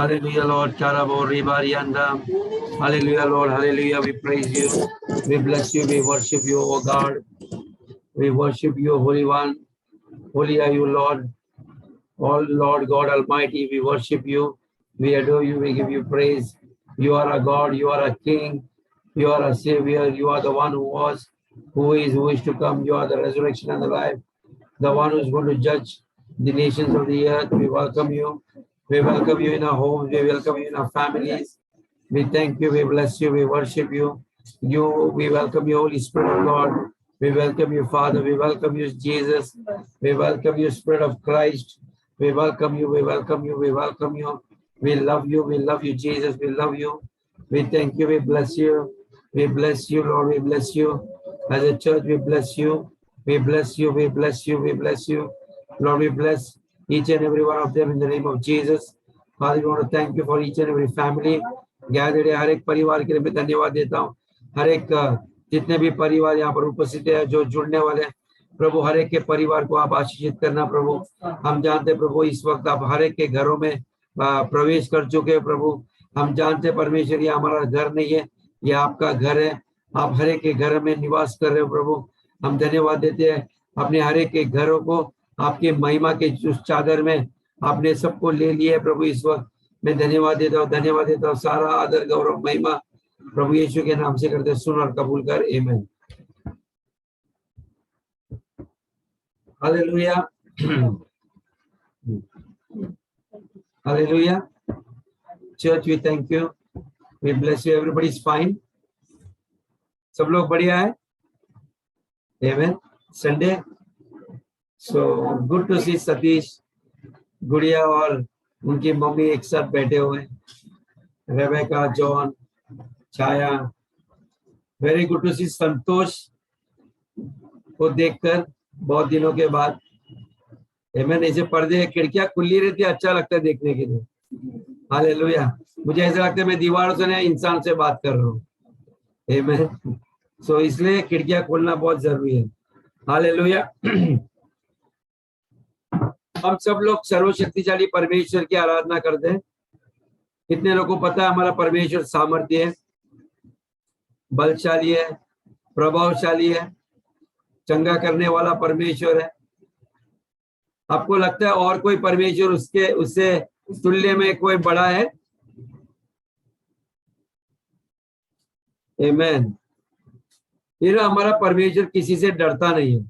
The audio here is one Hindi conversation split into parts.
Hallelujah, Lord. Karabori Barianda. Hallelujah, Lord. Hallelujah. We praise you. We bless you. We worship you, O God. We worship you, Holy One. Holy are you, Lord. All Lord God Almighty, we worship you. We adore you. We give you praise. You are a God. You are a King. You are a Savior. You are the one who was, who is to come. You are the resurrection and the life. The one who is going to judge the nations of the earth. We welcome you. We welcome you in our homes. We welcome you in our families. We thank you. We bless you. We worship you. We welcome you, Holy Spirit of God. We welcome you, Father. We welcome you, Jesus. We welcome you, Spirit of Christ. We welcome you. We welcome you. We welcome you. We love you. We love you, Jesus. We love you. We thank you. We bless you. We bless you, Lord. We bless you. As a church, we bless you. We bless you. We bless you. We bless you. Lord, we bless each and every one of them in the name of Jesus. Father, we want to thank you for each and every family gathered. हर एक परिवार के लिए मैं धन्यवाद देता हूँ. हर एक जितने भी परिवार यहाँ पर उपस्थित है, जो जुड़ने वाले हैं, प्रभु हर एक के परिवार को आप आशीषित करना प्रभु. हम जानते प्रभु इस वक्त आप हर एक के घरों में प्रवेश कर चुके हैं प्रभु. हम जानते परमेश्वर ये हमारा घर नहीं है, ये आपका घर है. आप हर एक के घर में निवास कर रहे हो प्रभु. हम धन्यवाद देते हैं अपने हर एक के घरों को आपके महिमा के उस चादर में आपने सबको ले लिया है प्रभु. इस वक्त मैं धन्यवाद देता हूँ. सारा आदर गौरव महिमा प्रभु यीशु के नाम से करते. सुन और कबूल कर. आमीन. Hallelujah. Hallelujah. Church we thank you. We bless you. Everybody is fine. सब लोग बढ़िया है. आमीन. Sunday. So good to see Satish, Gudiya और उनकी मम्मी एक साथ बैठे हुए. Rebecca, John, Chhaya. Very good to see Santosh को देखकर बहुत दिनों के बाद. आमीन. ऐसे पर्दे खिड़कियां खुली रहती है, अच्छा लगता है देखने के लिए. हालेलुया. मुझे ऐसा लगता है मैं दीवारों से नहीं इंसान से बात कर रहा हूँ. आमीन. सो इसलिए खिड़कियां खोलना बहुत जरूरी है. हालेलुया. हम सब लोग सर्वशक्तिशाली परमेश्वर की आराधना करते हैं. कितने लोगों को पता है हमारा परमेश्वर सामर्थ्य है, बलशाली है, प्रभावशाली है, चंगा करने वाला परमेश्वर है. आपको लगता है और कोई परमेश्वर उससे तुल्य में कोई बड़ा है? आमीन. ये हमारा परमेश्वर किसी से डरता नहीं है.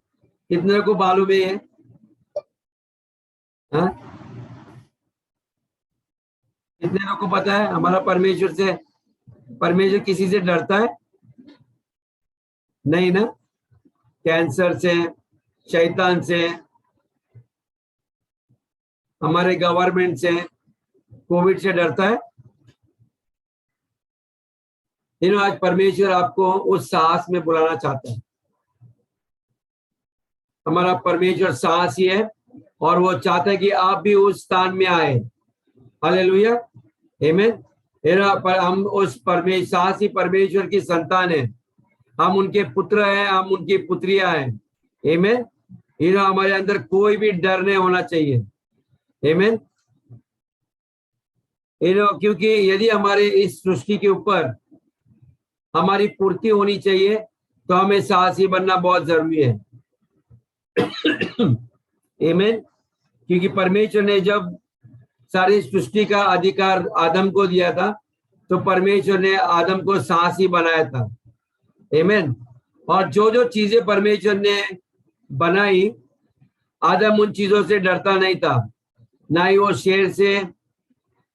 कितने को मालूम है? हाँ, कितने लोगों को पता है हमारा परमेश्वर किसी से डरता है? नहीं ना. कैंसर से, शैतान से, हमारे गवर्नमेंट से, कोविड से डरता है? आज परमेश्वर आपको उस साहस में बुलाना चाहता है. हमारा परमेश्वर साहसी है और वो चाहता है कि आप भी उस स्थान में आए. हालेलुया. आमीन. हम उस साहसी परमेश्वर की संतान है. हम उनके पुत्र हैं, हम उनकी पुत्रियां हैं. आमीन. हमारे अंदर कोई भी डर नहीं होना चाहिए. आमीन. क्योंकि यदि हमारे इस सृष्टि के ऊपर हमारी पूर्ति होनी चाहिए तो हमें साहसी बनना बहुत जरूरी है. आमीन. क्योंकि परमेश्वर ने जब सारी सृष्टि का अधिकार आदम को दिया था तो परमेश्वर ने आदम को साहसी बनाया था. आमीन. और जो जो चीजें परमेश्वर ने बनाई, आदम उन चीजों से डरता नहीं था. ना ही वो शेर से,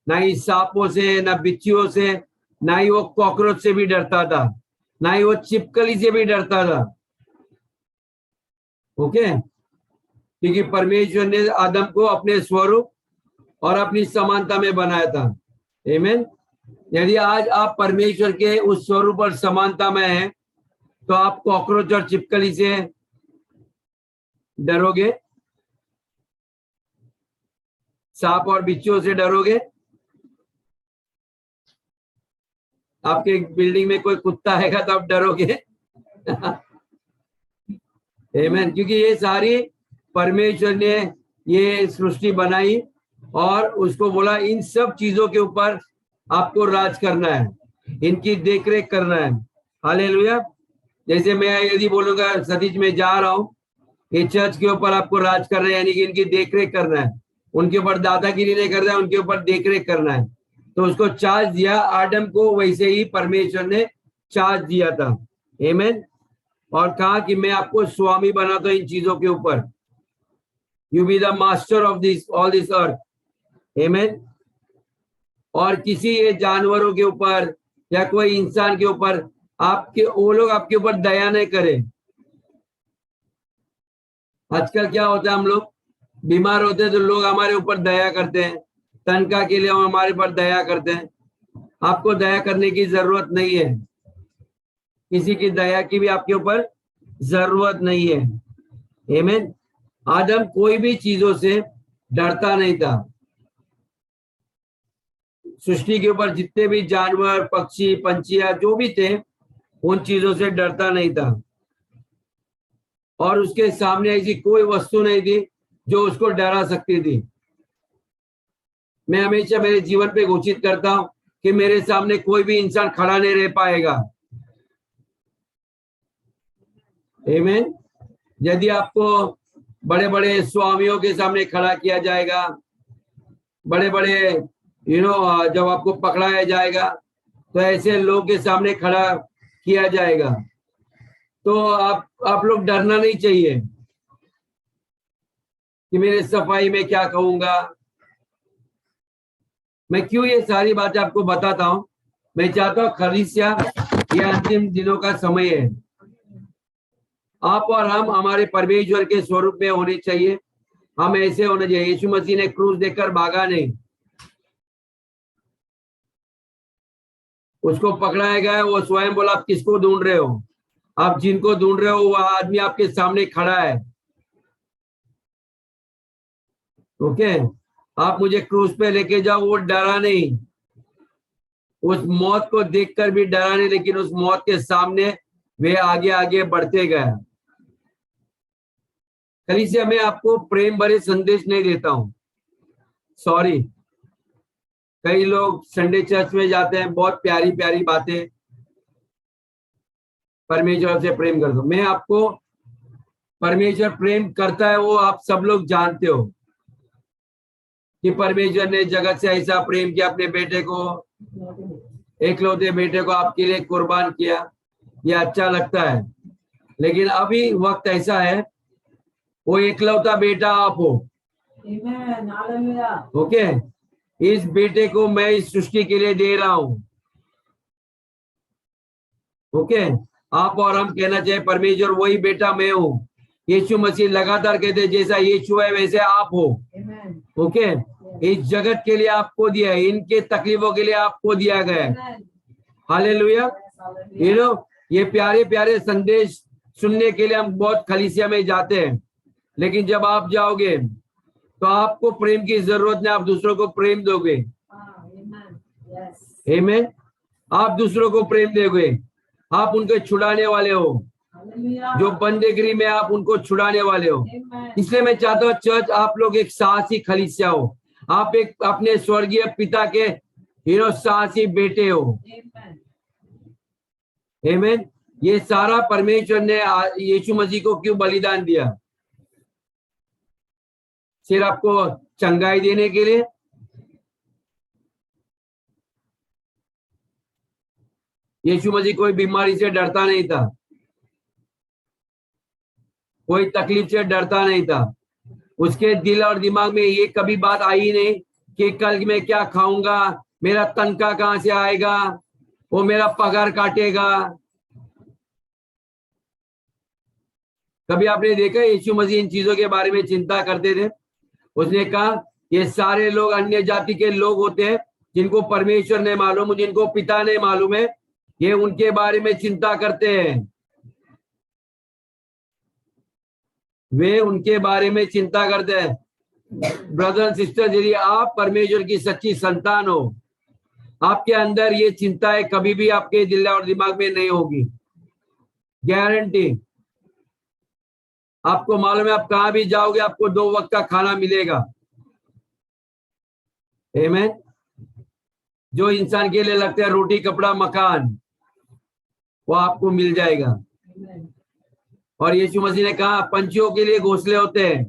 ना ही सांपों से, ना बिच्छुओं से, ना ही वो कॉकरोच से भी डरता था, ना ही वो छिपकली से भी डरता था. ओके. क्योंकि परमेश्वर ने आदम को अपने स्वरूप और अपनी समानता में बनाया था. आमीन. यदि आज आप परमेश्वर के उस स्वरूप और समानता में हैं तो आप कॉकरोच और छिपकली से डरोगे? सांप और बिच्छुओं से डरोगे? आपके बिल्डिंग में कोई कुत्ता आएगा तो आप डरोगे? आमीन. क्योंकि ये सारी परमेश्वर ने ये सृष्टि बनाई और उसको बोला इन सब चीजों के ऊपर आपको राज करना है, इनकी देखरेख करना है। हालेलुया। जैसे मैं यदि बोलूंगा सतीश मैं जा रहा हूँ, ये चर्च के ऊपर आपको राज करना है, यानी कि इनकी देखरेख करना है, उनके ऊपर दादागिरी नहीं करना है, उनके ऊपर देखरेख करना है। तो उसको चार्ज दिया आदम को, वैसे ही परमेश्वर ने चार्ज दिया था। आमीन। और कहा कि मैं आपको स्वामी बनाता हूं इन चीजों के ऊपर, you be the master of this all this earth. आमीन। और किसी ये जानवरों के ऊपर या कोई इंसान के ऊपर आपके वो लोग आपके ऊपर दया नहीं करें। आजकल क्या होता है, हम लोग बीमार होते हैं तो लोग हमारे ऊपर दया करते हैं, तनख्वाह के लिए हम हमारे ऊपर दया करते हैं। आपको दया करने की जरूरत नहीं है, किसी की दया की भी आपके ऊपर जरूरत नहीं है। आमीन। आदम कोई भी चीजों से डरता नहीं था। सृष्टि के ऊपर जितने भी जानवर, पक्षी, पंछियां जो भी थे, उन चीजों से डरता नहीं था। और उसके सामने ऐसी कोई वस्तु नहीं थी जो उसको डरा सकती थी। मैं हमेशा मेरे जीवन पे घोषित करता हूं कि मेरे सामने कोई भी इंसान खड़ा नहीं रह पाएगा। आमीन। यदि आपको बड़े बड़े स्वामियों के सामने खड़ा किया जाएगा, बड़े बड़े जब आपको पकड़ाया जाएगा तो ऐसे लोग के सामने खड़ा किया जाएगा, तो आप लोग डरना नहीं चाहिए कि मेरे सफाई में क्या कहूंगा। मैं क्यों ये सारी बातें आपको बताता हूं, मैं चाहता हूं खरीसिया, ये अंतिम दिनों का समय है। आप और हम हमारे परमेश्वर के स्वरूप में होने चाहिए, हम ऐसे होने चाहिए। यीशु मसीह ने क्रूस देकर भागा नहीं, उसको पकड़ाया गया, वो स्वयं बोला आप किसको ढूंढ रहे हो, आप जिनको ढूंढ रहे हो वो आदमी आपके सामने खड़ा है। ओके, आप मुझे क्रूस पे लेके जाओ, वो डरा नहीं, उस मौत को देखकर भी डरा नहीं, लेकिन उस मौत के सामने वे आगे आगे बढ़ते गए। कलीसिया मैं आपको प्रेम भरे संदेश नहीं देता हूं, सॉरी। कई लोग संडे चर्च में जाते हैं, बहुत प्यारी प्यारी बातें, परमेश्वर से प्रेम कर दो। मैं आपको परमेश्वर प्रेम करता है वो आप सब लोग जानते हो कि परमेश्वर ने जगत से ऐसा प्रेम किया, अपने बेटे को, एकलौते बेटे को आपके लिए कुर्बान किया। ये अच्छा लगता है, लेकिन अभी वक्त ऐसा है वो एकलौता बेटा आप हो। ओके, इस बेटे को मैं इस सृष्टि के लिए दे रहा हूं। ओके, आप और हम कहना चाहिए परमेश्वर वही बेटा मैं हूं। यीशु मसीह लगातार कहते जैसा यीशु है वैसे आप हो। ओके, इस जगत के लिए आपको दिया है, इनके तकलीफों के लिए आपको दिया गया है। हालेलुया। ये प्यारे प्यारे संदेश सुनने के लिए हम बहुत कलीसिया में जाते हैं, लेकिन जब आप जाओगे तो आपको प्रेम की जरूरत नहीं, आप दूसरों को प्रेम दोगे। आमीन। आप दूसरों को प्रेम दोगे, आप उनको छुड़ाने वाले हो, जो बंदेगिरी में आप उनको छुड़ाने वाले हो। इसलिए मैं चाहता हूँ चर्च आप लोग एक साहसी खलीसिया हो, आप एक अपने स्वर्गीय पिता के साहसी बेटे हो। आमीन। ये सारा परमेश्वर ने यीशु मसीह को क्यों बलिदान दिया? सिर्फ आपको चंगाई देने के लिए? यीशु मसीह कोई बीमारी से डरता नहीं था, कोई तकलीफ से डरता नहीं था। उसके दिल और दिमाग में ये कभी बात आई नहीं कि कल मैं क्या खाऊंगा, मेरा तनख्वाह कहां से आएगा, वो मेरा पगार काटेगा। कभी आपने देखा यीशु मसीह इन चीजों के बारे में चिंता करते थे? उसने कहा ये सारे लोग अन्य जाति के लोग होते हैं जिनको परमेश्वर ने मालूम, जिनको पिता ने मालूम है, ये उनके बारे में चिंता करते हैं, वे उनके बारे में चिंता करते हैं। ब्रदर एंड सिस्टर, यदि आप परमेश्वर की सच्ची संतान हो, आपके अंदर ये चिंताएं कभी भी आपके दिल और दिमाग में नहीं होगी, गारंटी। आपको मालूम है आप कहां भी जाओगे आपको 2 वक्त का खाना मिलेगा। आमेन। जो इंसान के लिए लगता है रोटी कपड़ा मकान, वो आपको मिल जाएगा। और यीशु मसीह ने कहा पंछियों के लिए घोंसले होते हैं,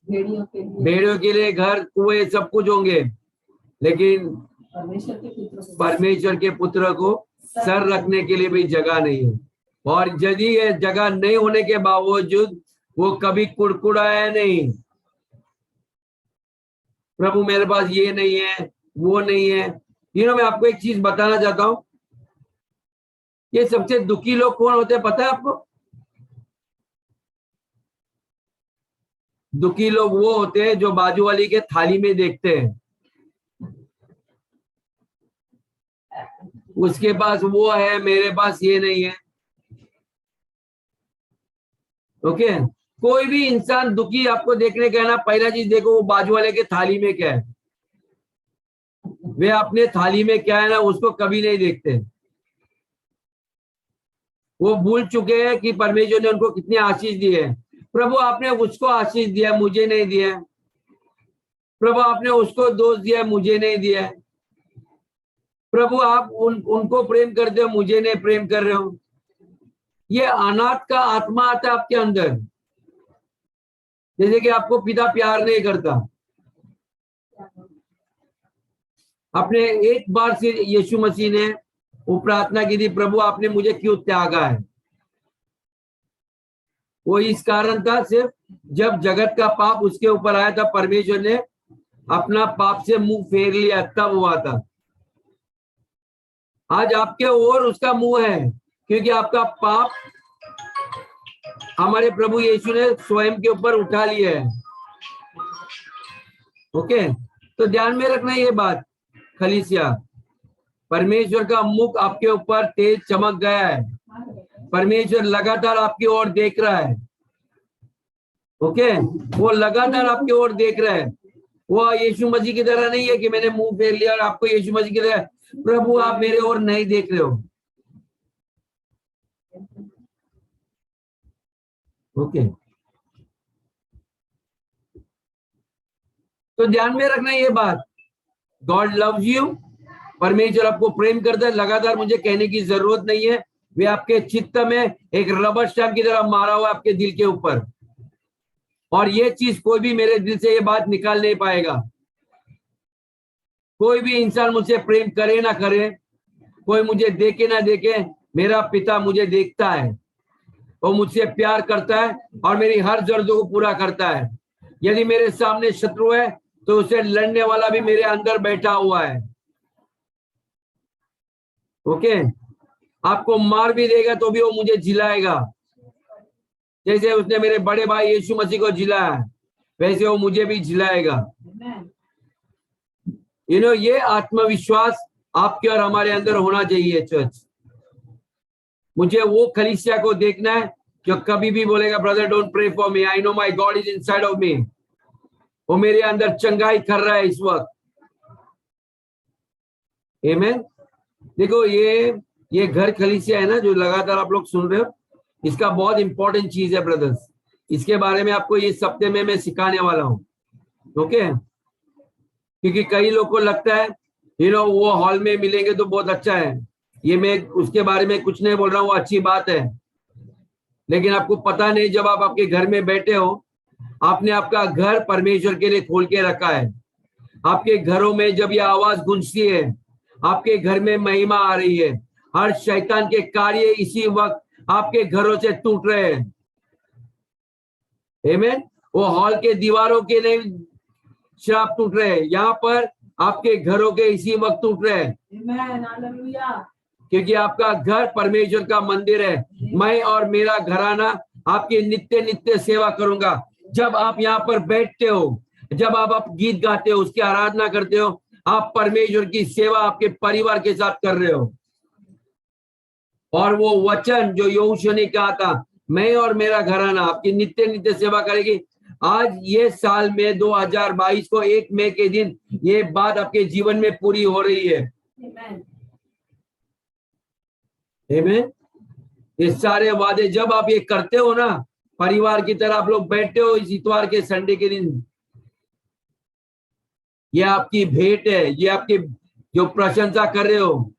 भेड़ियों के लिए घर कुएं सब कुछ होंगे, लेकिन परमेश्वर के पुत्र को सर रखने के लिए भी जगह नहीं है। और यदि ये जगह नहीं होने के बावजूद वो कभी कुड़कुड़ाया नहीं, प्रभु मेरे पास ये नहीं है वो नहीं है। मैं आपको एक चीज बताना चाहता हूं, ये सबसे दुखी लोग कौन होते हैं पता है आपको? दुखी लोग वो होते हैं जो बाजू वाली के थाली में देखते हैं, उसके पास वो है मेरे पास ये नहीं है। ओके, कोई भी इंसान दुखी आपको देखने का है ना, पहला चीज देखो वो बाजू वाले के थाली में क्या है। वे अपने थाली में क्या है ना उसको कभी नहीं देखते। वो भूल चुके हैं कि परमेश्वर ने उनको कितनी आशीष दी है। प्रभु आपने उसको आशीष दिया, मुझे नहीं दिया। प्रभु आपने उसको दोष दिया, मुझे नहीं दिया। प्रभु आप उनको प्रेम करते हो, मुझे नहीं प्रेम कर रहे हो। ये अनाथ का आत्मा आता है आपके अंदर, जैसे कि आपको पिता प्यार नहीं करता। अपने एक बार से यीशु मसीह ने वो प्रार्थना की थी, प्रभु आपने मुझे क्यों त्यागा है? वो इस कारण था, सिर्फ जब जगत का पाप उसके ऊपर आया था, परमेश्वर ने अपना पाप से मुंह फेर लिया, तब हुआ था। आज आपके और उसका मुंह है, क्योंकि आपका पाप हमारे प्रभु यीशु ने स्वयं के ऊपर उठा लिया है। ओके, तो ध्यान में रखना ये बात खलीसिया, परमेश्वर का मुख आपके ऊपर तेज चमक गया है। परमेश्वर लगातार आपकी ओर देख रहा है। ओके, वो लगातार आपकी ओर देख रहा है। वो यीशु मसीह की तरह नहीं है कि मैंने मुंह फेर लिया और आपको यीशु मसीह की तरह प्रभु आप मेरे ओर नहीं देख रहे हो। ओके, तो ध्यान में रखना ये बात, गॉड लव्स यू। परमेश्वर आपको प्रेम करता है। लगातार मुझे कहने की जरूरत नहीं है, वे आपके चित्त में एक रबर स्टैम्प की तरह मारा हुआ आपके दिल के ऊपर। और ये चीज कोई भी मेरे दिल से ये बात निकाल नहीं पाएगा। कोई भी इंसान मुझसे प्रेम करे ना करे, कोई मुझे देखे ना देखे, मेरा पिता मुझे देखता है। वो मुझसे प्यार करता है और मेरी हर जरूरतों को पूरा करता है। यदि मेरे सामने शत्रु है तो उसे लड़ने वाला भी मेरे अंदर बैठा हुआ है। ओके, आपको मार भी देगा तो भी वो मुझे जिलाएगा। जैसे उसने मेरे बड़े भाई यीशु मसीह को जिलाया, वैसे वो मुझे भी जिलाएगा। ये आत्मविश्वास आपके और हमारे अंदर होना चाहिए चर्च। मुझे वो कलीसिया को देखना है जो कभी भी बोलेगा brother don't pray for me, I know my God is inside of me. वो मेरे अंदर चंगाई कर रहा है इस वक्त। आमीन। देखो ये घर कलीसिया है ना जो लगातार आप लोग सुन रहे हो, इसका बहुत इंपॉर्टेंट चीज है ब्रदर्स। इसके बारे में आपको इस हफ्ते में मैं सिखाने वाला हूँ। ओके, क्योंकि कई लोग को लगता है वो हॉल में मिलेंगे तो बहुत अच्छा है। ये मैं उसके बारे में कुछ नहीं बोल रहा हूँ, वो अच्छी बात है। लेकिन आपको पता नहीं, जब आप आपके घर में बैठे हो, आपने आपका घर परमेश्वर के लिए खोल के रखा है। आपके घरों में जब ये आवाज गूंजती है, आपके घर में महिमा आ रही है। हर शैतान के कार्य इसी वक्त आपके घरों से टूट रहे हैं। आमीन। वो हॉल के दीवारों के नहीं श्राप टूट रहे हैं, यहाँ पर आपके घरों के इसी वक्त टूट रहे हैं। क्योंकि आपका घर परमेश्वर का मंदिर है। मैं और मेरा घराना आपकी नित्य नित्य सेवा करूंगा। जब आप यहाँ पर बैठते हो, जब आप गीत गाते हो, उसकी आराधना करते हो, आप परमेश्वर की सेवा आपके परिवार के साथ कर रहे हो। और वो वचन जो यहोशू ने कहा था, मैं और मेरा घराना आपकी नित्य नित्य सेवा करेगी, आज ये साल में 2022 को 1 मई के दिन ये बात आपके जीवन में पूरी हो रही है। आमीन। ये सारे वादे जब आप ये करते हो ना, परिवार की तरह आप लोग बैठते हो इस इतवार के संडे के दिन, ये आपकी भेंट है, ये आपकी जो प्रशंसा कर रहे हो,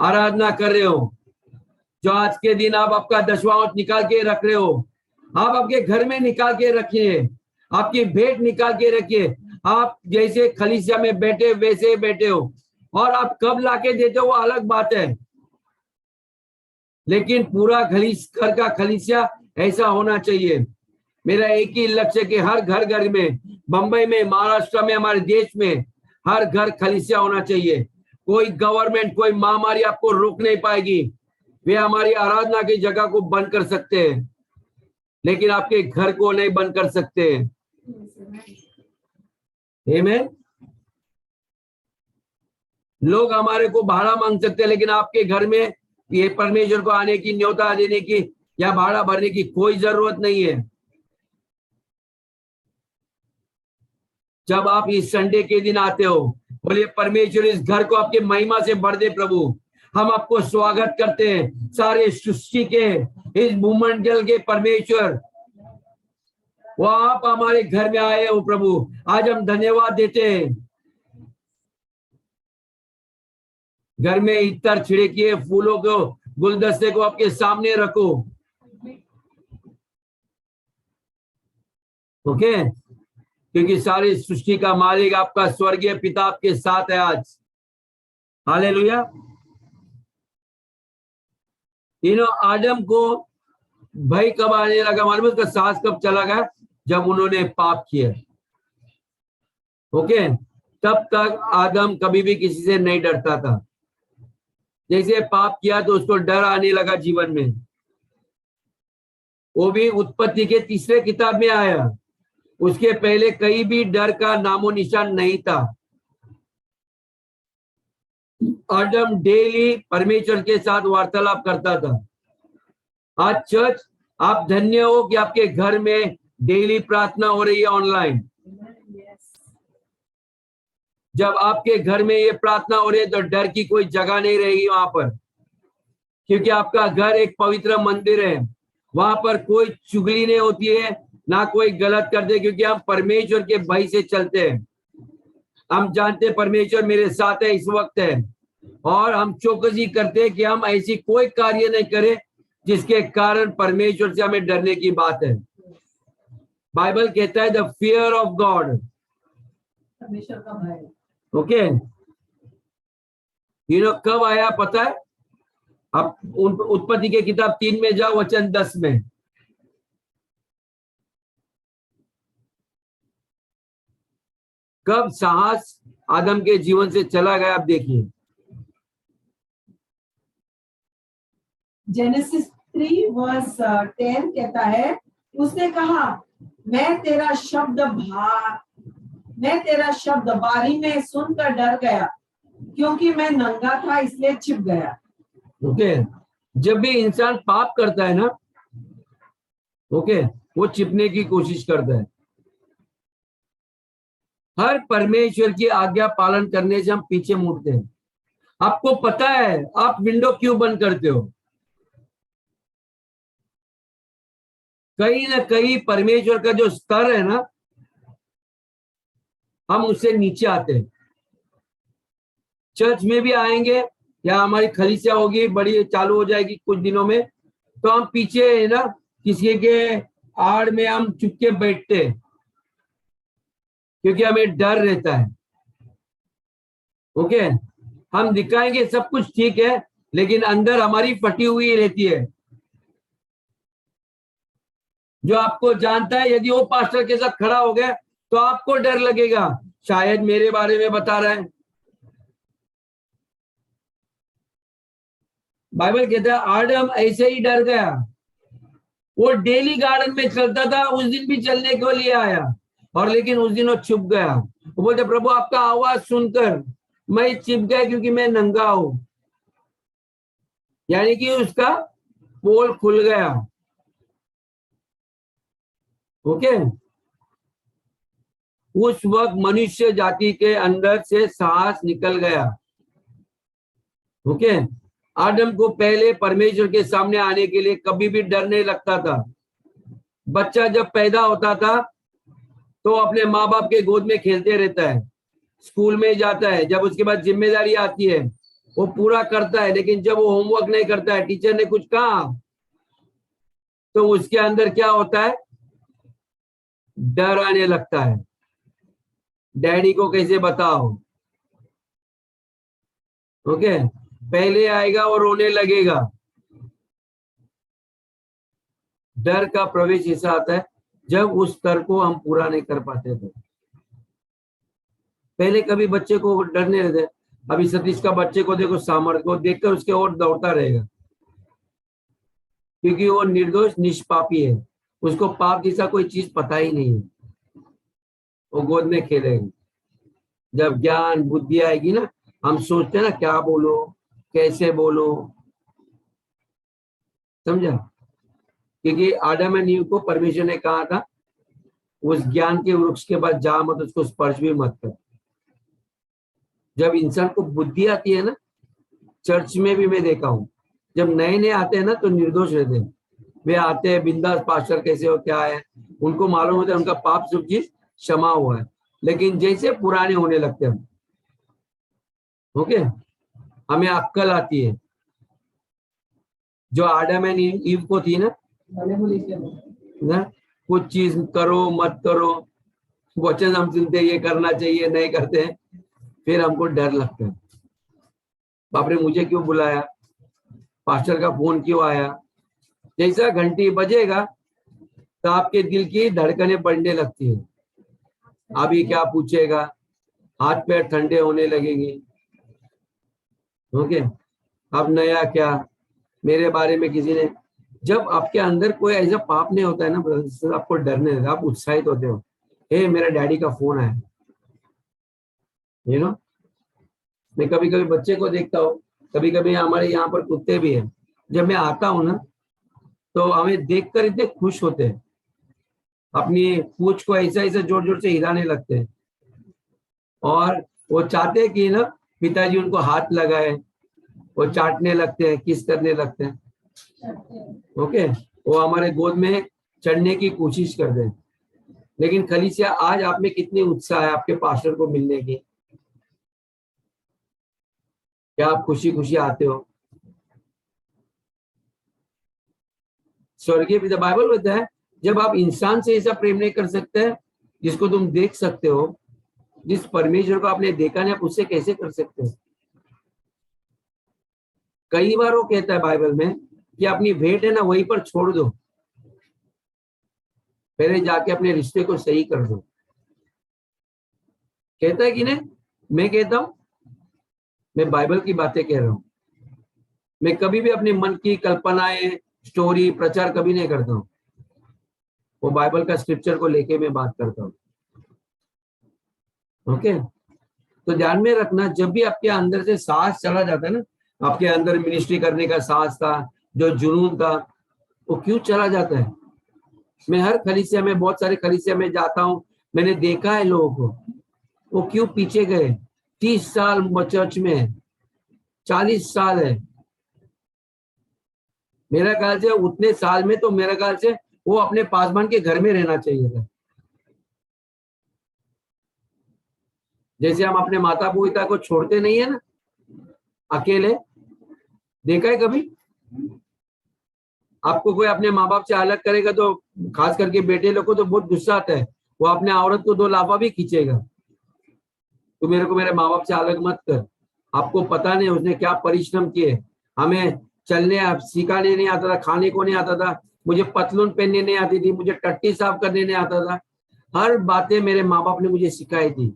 आराधना कर रहे हो, जो आज के दिन आप आपका दशवांश निकाल के रख रहे हो, आप आपके घर में निकाल के रखिए, आपकी भेंट निकाल के रखिए। आप जैसे खलीसिया में बैठे वैसे बैठे हो, और आप कब लाके देते हो वो अलग बात है, लेकिन पूरा घर का खलीसिया ऐसा होना चाहिए। मेरा एक ही लक्ष्य है कि हर घर घर में, बंबई में, महाराष्ट्र में, हमारे देश में हर घर खलीसिया होना चाहिए। कोई गवर्नमेंट, कोई महामारी आपको रोक नहीं पाएगी। वे हमारी आराधना की जगह को बंद कर सकते हैं, लेकिन आपके घर को नहीं बंद कर सकते। आमीन। लोग हमारे को भाड़ा मांग सकते हैं, लेकिन आपके घर में ये परमेश्वर को आने की, न्योता देने की या भाड़ा भरने की कोई जरूरत नहीं है। जब आप इस संडे के दिन आते हो, बोलिए परमेश्वर इस घर को आपके महिमा से भर दे प्रभु। हम आपको स्वागत करते हैं, सारे सृष्टि के, इस भूमंडल के परमेश्वर, वो आप हमारे घर में आए हो प्रभु। आज हम धन्यवाद देते हैं। घर में इत्र छिड़किए, फूलों को, गुलदस्ते को आपके सामने रखो। ओके, क्योंकि सारी सृष्टि का मालिक आपका स्वर्गीय पिता आपके साथ है आज। हालेलुया। आदम को भय कब आने लगा मालूम है? उसका साहस कब चला गया? जब उन्होंने पाप किया। ओके, तब तक आदम कभी भी किसी से नहीं डरता था। जैसे पाप किया तो उसको डर आने लगा जीवन में। वो भी उत्पत्ति के 3 किताब में आया। उसके पहले कहीं भी डर का नामो निशान नहीं था। आदम डेली परमेश्वर के साथ वार्तालाप करता था। आज चर्च, आप धन्य हो कि आपके घर में डेली प्रार्थना हो रही है ऑनलाइन। जब आपके घर में ये प्रार्थना हो रही है तो डर की कोई जगह नहीं रहेगी वहां पर, क्योंकि आपका घर एक पवित्र मंदिर है। वहां पर कोई चुगली नहीं होती है, ना कोई गलत करते, क्योंकि हम परमेश्वर के भय से चलते हैं। हम जानते हैं परमेश्वर मेरे साथ है इस वक्त है, और हम चौकसी करते हैं कि हम ऐसी कोई कार्य नहीं करें जिसके कारण परमेश्वर से हमें डरने की बात है। बाइबल कहता है द फियर ऑफ गॉड, परमेश्वर का भय। ओके, कब आया पता है? आप उत्पत्ति के किताब 3 में जाओ, वचन 10 में। कब साहस आदम के जीवन से चला गया, आप देखिए। जेनेसिस 3:10 कहता है, उसने कहा मैं तेरा शब्द बारी में सुनकर डर गया, क्योंकि मैं नंगा था इसलिए छिप गया। ओके, जब भी इंसान पाप करता है ना, ओके, वो छिपने की कोशिश करता है। हर परमेश्वर की आज्ञा पालन करने से हम पीछे मुड़ते हैं। आपको पता है आप विंडो क्यों बंद करते हो? कहीं ना कहीं परमेश्वर का जो स्तर है ना, हम उससे नीचे आते हैं। चर्च में भी आएंगे या हमारी खलीसिया होगी, बड़ी चालू हो जाएगी कुछ दिनों में, तो हम पीछे है ना किसी के आड़ में हम चुपके बैठते हैं, क्योंकि हमें डर रहता है। ओके, हम दिखाएंगे सब कुछ ठीक है, लेकिन अंदर हमारी फटी हुई रहती है। जो आपको जानता है, यदि वो पास्टर के साथ खड़ा हो गया तो आपको डर लगेगा, शायद मेरे बारे में बता रहा है। बाइबल कहता है आदम ऐसे ही डर गया। वो डेली गार्डन में चलता था, उस दिन भी चलने के लिए आया, और लेकिन उस दिन वो छुप गया। वो बोलते प्रभु आपका आवाज सुनकर मैं छिप गया, क्योंकि मैं नंगा हूं। यानी कि उसका पोल खुल गया। ओके, उस वक्त मनुष्य जाति के अंदर से साहस निकल गया। ओके, आदम को पहले परमेश्वर के सामने आने के लिए कभी भी डर नहीं लगता था। बच्चा जब पैदा होता था तो अपने माँ बाप के गोद में खेलते रहता है, स्कूल में जाता है, जब उसके बाद जिम्मेदारी आती है वो पूरा करता है, लेकिन जब वो होमवर्क नहीं करता है, टीचर ने कुछ कहा, तो उसके अंदर क्या होता है, डर आने लगता है। डैडी को कैसे बताओ, ओके, पहले आएगा और रोने लगेगा। डर का प्रवेश ऐसा आता है जब उस स्तर को हम पूरा नहीं कर पाते थे। पहले कभी बच्चे को डर नहीं रहते। अभी सतीश का बच्चे को देखो, सामर्थ्य को देखकर उसके और दौड़ता रहेगा, क्योंकि वो निर्दोष निष्पापी है, उसको पाप जैसा कोई चीज पता ही नहीं है। वो गोद में खेलेगा। जब ज्ञान बुद्धि आएगी ना, हम सोचते हैं ना क्या बोलो, कैसे बोलो, समझा? क्योंकि आदम एंड ईव को परमेश्वर ने कहा था उस ज्ञान के वृक्ष के बाद जा मत, उसको स्पर्श भी मत कर। जब इंसान को बुद्धि आती है ना, चर्च में भी मैं देखा हूँ, जब नए नए आते हैं ना तो निर्दोष रहते हैं। वे आते हैं बिंदास, पास्टर कैसे हो, क्या है, उनको मालूम होता है उनका पाप सब चीज क्षमा हुआ है। लेकिन जैसे पुराने होने लगते हैं, ओके, हमें अक्कल आती है जो आदम एंड ईव को थी ना, कुछ चीज करो मत करो, वचन हम सुनते ये करना चाहिए, नहीं करते हैं, फिर हमको डर लगता है, बाप रे मुझे क्यों बुलाया, पास्टर का फोन क्यों आया। जैसा घंटी बजेगा तो आपके दिल की धड़कनें बढ़ने लगती है, अभी क्या पूछेगा, हाथ पैर ठंडे होने लगेंगे, ओके, अब नया क्या, मेरे बारे में किसी ने, जब आपके अंदर कोई ऐसा पाप नहीं होता है ना ब्रदर, आपको डरने लगता, आप उत्साहित होते हो, हे मेरा डैडी का फोन आया, यू नो। मैं कभी कभी बच्चे को देखता हूँ, कभी कभी हमारे यहाँ पर कुत्ते भी हैं, जब मैं आता हूँ ना तो हमें देखकर इतने खुश होते हैं, अपनी पूंछ को ऐसा ऐसा जोर जोर से हिलाने लगते हैं, और वो चाहते हैं कि ना पिताजी उनको हाथ लगाए, वो चाटने लगते हैं, किस करने लगते हैं, ओके, वो हमारे गोद में चढ़ने की कोशिश करते हैं। लेकिन खलीसिया, आज आप में कितनी उत्साह है आपके पास्टर को मिलने की, क्या आप खुशी खुशी आते हो? स्वर्गीय पिता, बाइबल बताता है जब आप इंसान से ऐसा प्रेम नहीं कर सकते जिसको तुम देख सकते हो, जिस परमेश्वर को आपने देखा नहीं, आप उससे कैसे कर सकते हो? कई बार वो कहता है बाइबल में कि अपनी भेंट है ना वहीं पर छोड़ दो, पहले जाके अपने रिश्ते को सही कर दो। कहता है कि नहीं? मैं कहता हूं, मैं बाइबल की बातें कह रहा हूं, मैं कभी भी अपने मन की कल्पनाएं, स्टोरी, प्रचार कभी नहीं करता हूं, वो बाइबल का स्क्रिप्चर को लेके मैं बात करता हूं, ओके। तो ध्यान में रखना, जब भी आपके अंदर से साहस चला जाता है ना, आपके अंदर मिनिस्ट्री करने का साहस था, जो जुनून था, वो क्यों चला जाता है? मैं हर खलीसिया में, बहुत सारे खलीसिया में जाता हूँ, मैंने देखा है लोगों को, वो क्यों पीछे गए। 30 साल चर्च में है, 40 साल है, मेरा ख्याल से उतने साल में तो मेरा ख्याल से वो अपने पासवान के घर में रहना चाहिए था। जैसे हम अपने माता पिता को छोड़ते नहीं है ना अकेले, देखा है कभी? आपको कोई अपने माँ बाप से अलग करेगा तो खास करके बेटे लोग को तो बहुत गुस्सा आता है, वो अपने औरत को 2 लाफा भी खींचेगा, तो मेरे को मेरे माँ बाप से अलग मत कर। आपको पता नहीं उसने क्या परिश्रम किए, हमें चलने सिखाने नहीं आता था, खाने को नहीं आता था, मुझे पतलून पहनने नहीं आती थी, मुझे टट्टी साफ करने नहीं आता था, हर बातें मेरे माँ बाप ने मुझे सिखाई थी,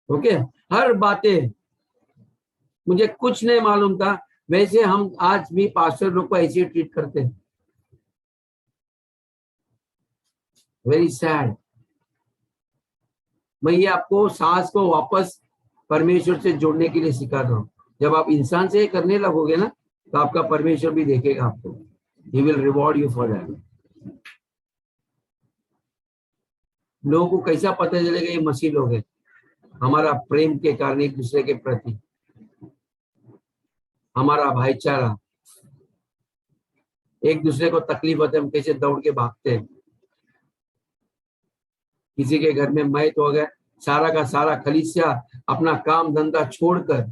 ओके, हर बातें, मुझे कुछ नहीं मालूम था। वैसे हम आज भी पास्टर लोग को ऐसे ट्रीट करते हैं, वेरी सैड। मैं ये आपको सांस को वापस परमेश्वर से जोड़ने के लिए सिखा रहा हूँ। जब आप इंसान से करने लगोगे ना तो आपका परमेश्वर भी देखेगा आपको, he will reward you for that. लोगों को कैसा पता चलेगा ये मसीह लोग हैं? हमारा प्रेम के कारण एक दूसरे के प्रति, हमारा भाईचारा, एक दूसरे को तकलीफ होते हम कैसे दौड़ के भागते हैं, किसी के घर में मैत हो गए, सारा का सारा कलीसिया अपना काम धंधा छोड़कर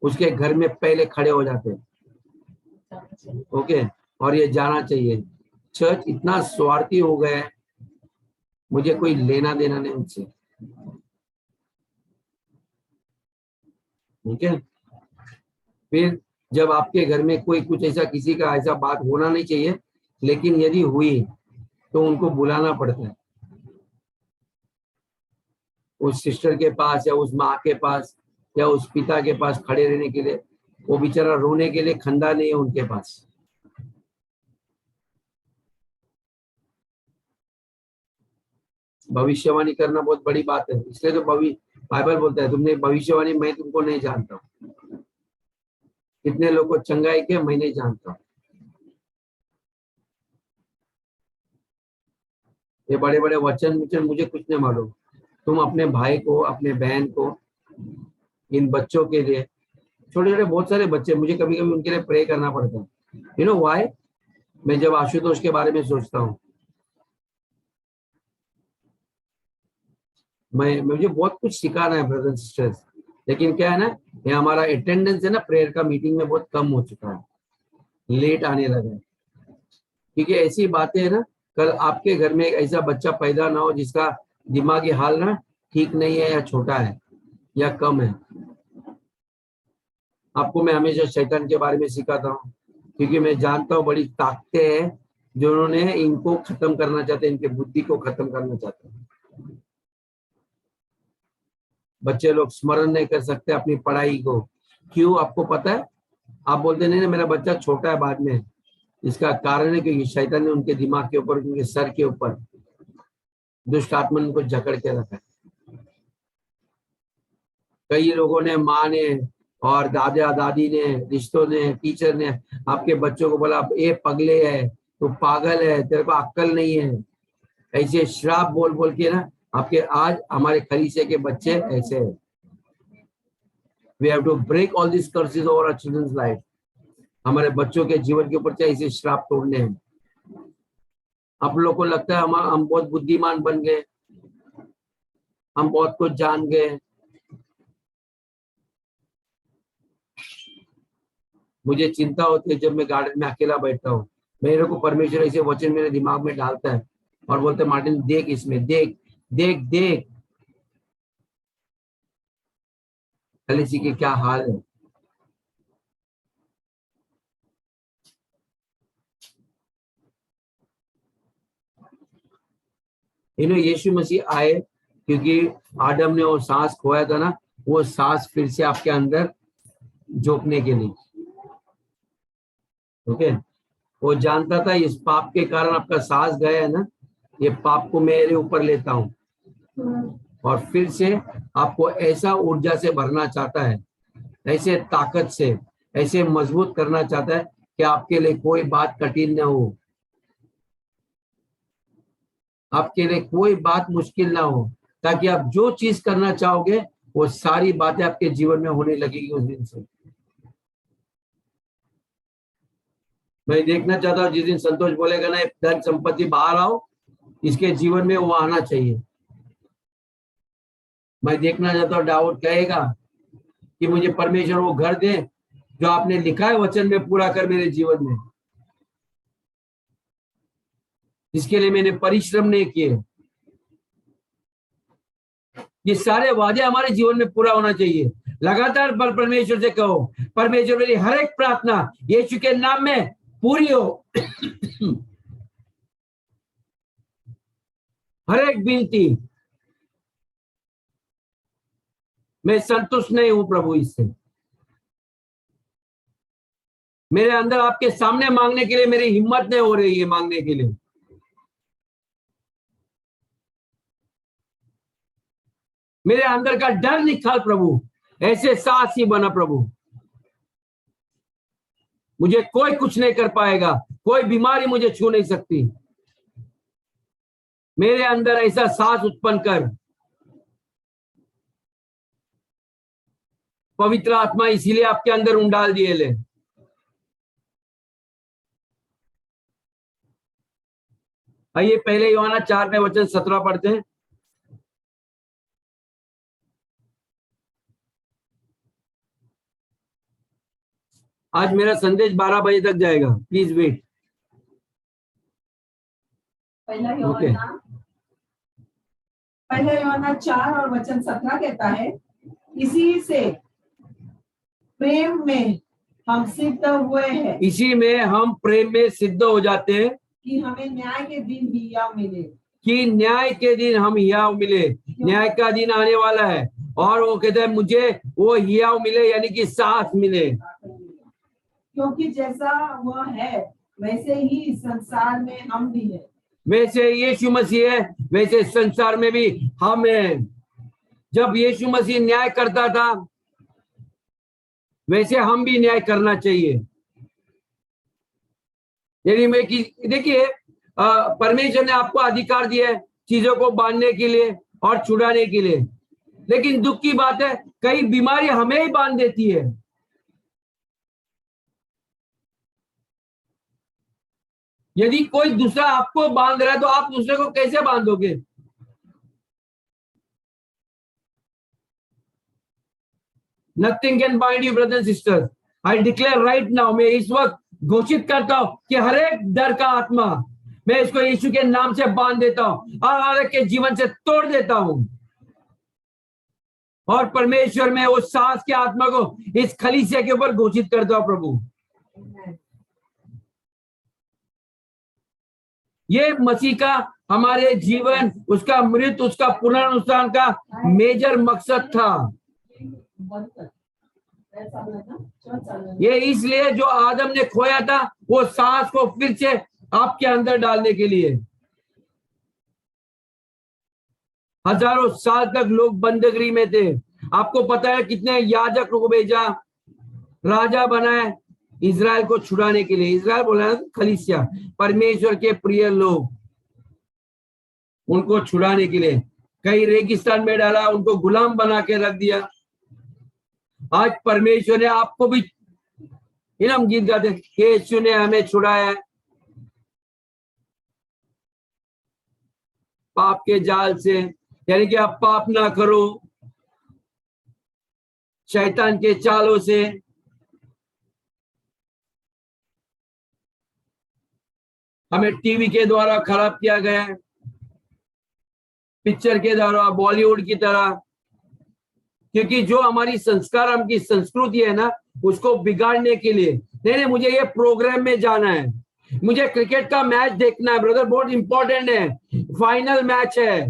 उसके घर में पहले खड़े हो जाते हैं। ओके, और ये जाना चाहिए, चर्च इतना स्वार्थी हो गया है, मुझे कोई लेना देना नहीं उनसे। ठीक है, फिर जब आपके घर में कोई कुछ ऐसा, किसी का ऐसा बात होना नहीं चाहिए, लेकिन यदि हुई तो उनको बुलाना पड़ता है उस सिस्टर के पास या उस माँ के पास या उस पिता के पास खड़े रहने के लिए। वो बेचारा रोने के लिए खंदा नहीं है उनके पास। भविष्यवाणी करना बहुत बड़ी बात है, इसलिए तो बाइबल बोलता है तुमने भविष्यवाणी, मैं तुमको नहीं जानता हूँ। कितने लोग को चंगाई के मैं नहीं जानता हूँ। ये बड़े बड़े वचन मुझे कुछ नहीं मालूम। तुम अपने भाई को, अपने बहन को, इन बच्चों के लिए, छोटे छोटे बहुत सारे बच्चे, मुझे कभी कभी उनके लिए प्रे करना पड़ता है। You know why? मैं जब आशुतोष के बारे में सोचता हूँ, मुझे बहुत कुछ सिखाना है ब्रदर्स सिस्टर्स, लेकिन क्या है ना, ये हमारा अटेंडेंस है ना प्रेयर का मीटिंग में बहुत कम हो चुका है, लेट आने लगा है। क्योंकि ऐसी बातें है ना, कल आपके घर में एक ऐसा बच्चा पैदा ना हो जिसका दिमागी हाल ना ठीक नहीं है, या छोटा है या कम है। आपको मैं हमेशा शैतान के बारे में सिखाता हूँ, क्योंकि मैं जानता हूँ बड़ी ताकतें हैं जो उन्होंने इनको खत्म करना चाहते हैं, इनके बुद्धि को खत्म करना चाहते हैं। बच्चे लोग स्मरण नहीं कर सकते अपनी पढ़ाई को, क्यों आपको पता है? आप बोलते नहीं ना मेरा बच्चा छोटा है, बाद में इसका कारण है क्योंकि शैतान ने उनके दिमाग के ऊपर, उनके सर के ऊपर दुष्ट आत्मा उनको जकड़ के रखा है। कई लोगों ने, माँ ने और दादा दादी ने, रिश्तों ने, टीचर ने आपके बच्चों को बोला ये पगले है, तो पागल है, तेरे को अक्ल नहीं है, ऐसे श्राप बोल बोल के ना आपके, आज हमारे खलीसे के बच्चे ऐसे हैं। We have to break all these curses over our children's life. हमारे बच्चों के जीवन के ऊपर चाहिए ऐसे श्राप तोड़ने हैं। आप लोगों को लगता है हम बहुत बुद्धिमान बन गए, हम बहुत कुछ जान गए। मुझे चिंता होती है जब मैं गार्डन में अकेला बैठता हूँ, मेरे को परमेश्वर ऐसे वचन मेरे दिमाग में डालता है और बोलते मार्टिन देख, इसमें देख देख देख कलीसी के क्या हाल है। यीशु मसीह आए क्योंकि आदम ने वो सांस खोया था ना, वो सांस फिर से आपके अंदर झोंकने के लिए। ओके, वो जानता था इस पाप के कारण आपका सांस गया है ना, ये पाप को मेरे ऊपर लेता हूँ और फिर से आपको ऐसा ऊर्जा से भरना चाहता है, ऐसे ताकत से, ऐसे मजबूत करना चाहता है कि आपके लिए कोई बात कठिन न हो, आपके लिए कोई बात मुश्किल ना हो, ताकि आप जो चीज करना चाहोगे वो सारी बातें आपके जीवन में होने लगेगी उस दिन से। मैं देखना चाहता हूँ जिस दिन संतोष बोलेगा ना धन संपत्ति बाहर आओ, इसके जीवन में वो आना चाहिए। मैं देखना चाहता हूँ दाऊद कहेगा कि मुझे परमेश्वर वो घर दे जो आपने लिखा है वचन में पूरा कर मेरे जीवन में, जिसके लिए मैंने परिश्रम नहीं किए। ये सारे वादे हमारे जीवन में पूरा होना चाहिए। लगातार परमेश्वर से कहो, परमेश्वर मेरी हर एक प्रार्थना यीशु के नाम में पूरी हो, हर एक विनती। मैं संतुष्ट नहीं हूं प्रभु इससे, मेरे अंदर आपके सामने मांगने के लिए मेरी हिम्मत नहीं हो रही है मांगने के लिए। मेरे अंदर का डर निकाल प्रभु, ऐसे साहसी बना प्रभु। मुझे कोई कुछ नहीं कर पाएगा, कोई बीमारी मुझे छू नहीं सकती। मेरे अंदर ऐसा साहस उत्पन्न कर पवित्र आत्मा, इसीलिए आपके अंदर उंडाल दिए ले। आइए पहले यूहन्ना 4 में वचन 17 पढ़ते हैं। आज मेरा संदेश 12 बजे तक जाएगा, प्लीज वेट। पहला ओके। यूहन्ना 4 और वचन 17 कहता है, इसी से प्रेम में हम सिद्ध हुए हैं, इसी में हम प्रेम में सिद्ध हो जाते हैं कि हमें न्याय के दिन हियाव मिले। कि न्याय के दिन हम हियाव मिले। न्याय का दिन आने वाला है और वो कहते हैं मुझे वो हियाव मिले, यानी कि साथ मिले। क्योंकि जैसा वह है वैसे ही संसार में हम भी है। वैसे यीशु मसीह है वैसे संसार में भी हम हैं। जब यीशु मसीह न्याय करता था वैसे हम भी न्याय करना चाहिए। यानी मैं कि देखिए, परमेश्वर ने आपको अधिकार दिया है चीजों को बांधने के लिए और छुड़ाने के लिए, लेकिन दुख की बात है कई बीमारी हमें ही बांध देती है। यदि कोई दूसरा आपको बांध रहा है तो आप दूसरे को कैसे बांधोगे? Nothing can bind you brother sister. I declare right now, मैं इस वक्त घोषित करता हूं कि हर एक डर का आत्मा मैं इसको यीशु के नाम से बांध देता हूं और हर एक के जीवन से तोड़ देता हूं। और परमेश्वर में उस सांस के आत्मा को इस खलीसिया के ऊपर घोषित करता हूं। प्रभु, ये मसीह का हमारे जीवन, उसका मृत्यु, उसका पुनरुत्थान का मेजर मकसद था। ये इसलिए जो आदम ने खोया था वो सांस को फिर से आपके अंदर डालने के लिए। हजारों साल तक लोग बंदगी में थे। आपको पता है कितने याजक को भेजा, राजा बनाए इजराइल को छुड़ाने के लिए। इजराइल बोला खलीसिया, परमेश्वर के प्रिय लोग, उनको छुड़ाने के लिए कई रेगिस्तान में डाला, उनको गुलाम बना के रख दिया। आज परमेश्वर ने आपको भी, हम गीत गाते, यीशु ने हमें छुड़ाया है पाप के जाल से, यानी कि आप पाप ना करो शैतान के चालों से। हमें टीवी के द्वारा खराब किया गया है, पिक्चर के द्वारा, बॉलीवुड की तरह, क्योंकि जो हमारी संस्कार, हमारी संस्कृति है ना, उसको बिगाड़ने के लिए। नहीं, मुझे ये प्रोग्राम में जाना है, मुझे क्रिकेट का मैच देखना है ब्रदर, बहुत इंपॉर्टेंट है, फाइनल मैच है।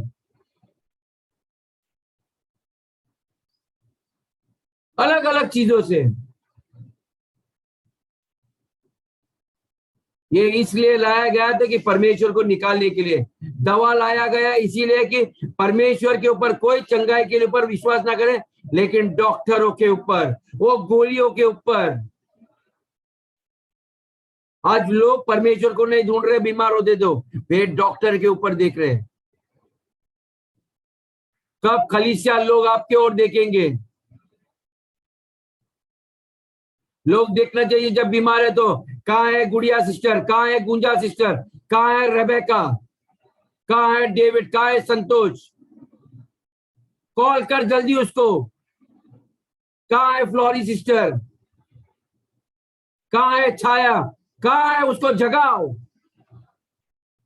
अलग अलग चीजों से ये इसलिए लाया गया था कि परमेश्वर को निकालने के लिए दवा लाया गया, इसीलिए कि परमेश्वर के ऊपर कोई चंगाई के ऊपर विश्वास ना करे, लेकिन डॉक्टरों के ऊपर, वो गोलियों के ऊपर। आज लोग परमेश्वर को नहीं ढूंढ रहे, बीमार होते तो वे डॉक्टर के ऊपर देख रहे हैं। कब खलीसिया लोग आपके ओर देखेंगे? लोग देखना चाहिए जब बीमार है तो कहाँ है गुड़िया सिस्टर, कहाँ है गुंजा सिस्टर, कहाँ है रेबेका, कहाँ है डेविड, कहाँ है संतोष, कॉल कर जल्दी उसको। कहाँ है फ्लोरी सिस्टर, कहाँ है छाया, कहाँ है, उसको जगाओ।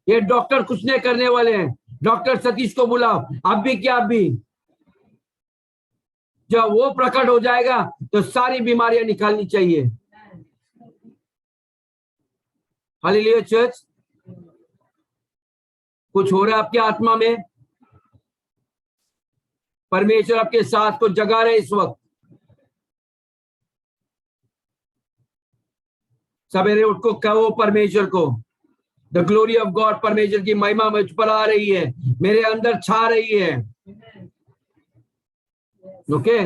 ये डॉक्टर कुछ नहीं करने वाले हैं। डॉक्टर सतीश को बुलाओ, अब भी क्या, अब भी। जब वो प्रकट हो जाएगा तो सारी बीमारियां निकालनी चाहिए। Hallelujah church. कुछ हो रहा है आपके आत्मा में? परमेश्वर आपके साथ को जगा रहे इस वक्त। सवेरे उठ को कहो परमेश्वर को, द ग्लोरी ऑफ गॉड, परमेश्वर की महिमा मुझ पर आ रही है, मेरे अंदर छा रही है। ओके,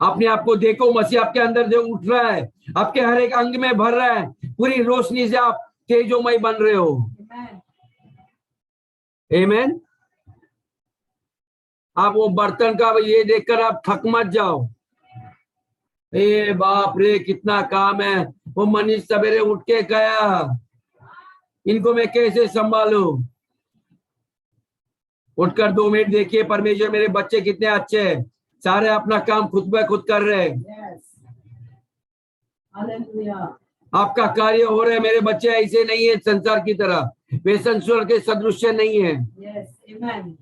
अपने आप को देखो, मसीह आपके अंदर जो उठ रहा है, आपके हर एक अंग में भर रहा है, पूरी रोशनी से आप तेजोमय बन रहे हो। आमीन। आप वो बर्तन का ये देखकर आप थक मत जाओ, ए बाप रे कितना काम है। वो मनीष सवेरे उठ के गया, इनको मैं कैसे संभालू। उठकर 2 मिनट देखिए, परमेश्वर मेरे बच्चे कितने अच्छे हैं, सारे अपना काम खुद ब खुद कर रहे हैं। हालेलुया। आपका कार्य हो रहा है। मेरे बच्चे ऐसे नहीं है संसार की तरह, वे संसार के सदृश नहीं है, यस, आमेन।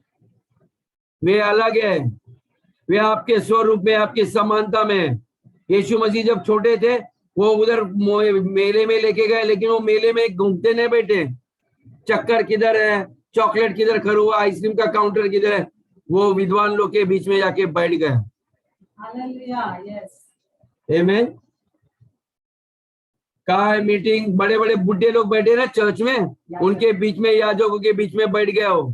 वे अलग है। वे आपके स्वरूप में, आपकी समानता में। यीशु मसीह जब छोटे थे वो उधर मेले में लेके गए, लेकिन वो मेले में घूमते नहीं बैठे। चक्कर किधर है, चॉकलेट किधर खरुआ, आइसक्रीम का काउंटर किधर है, वो विद्वान लोग के बीच में जाके बैठ गए। Hallelujah, yes. आमीन। कहा है मीटिंग, बड़े बड़े बुढ़े लोग बैठे ना चर्च में, उनके बीच में, याजकों के बीच में बैठ गया हो।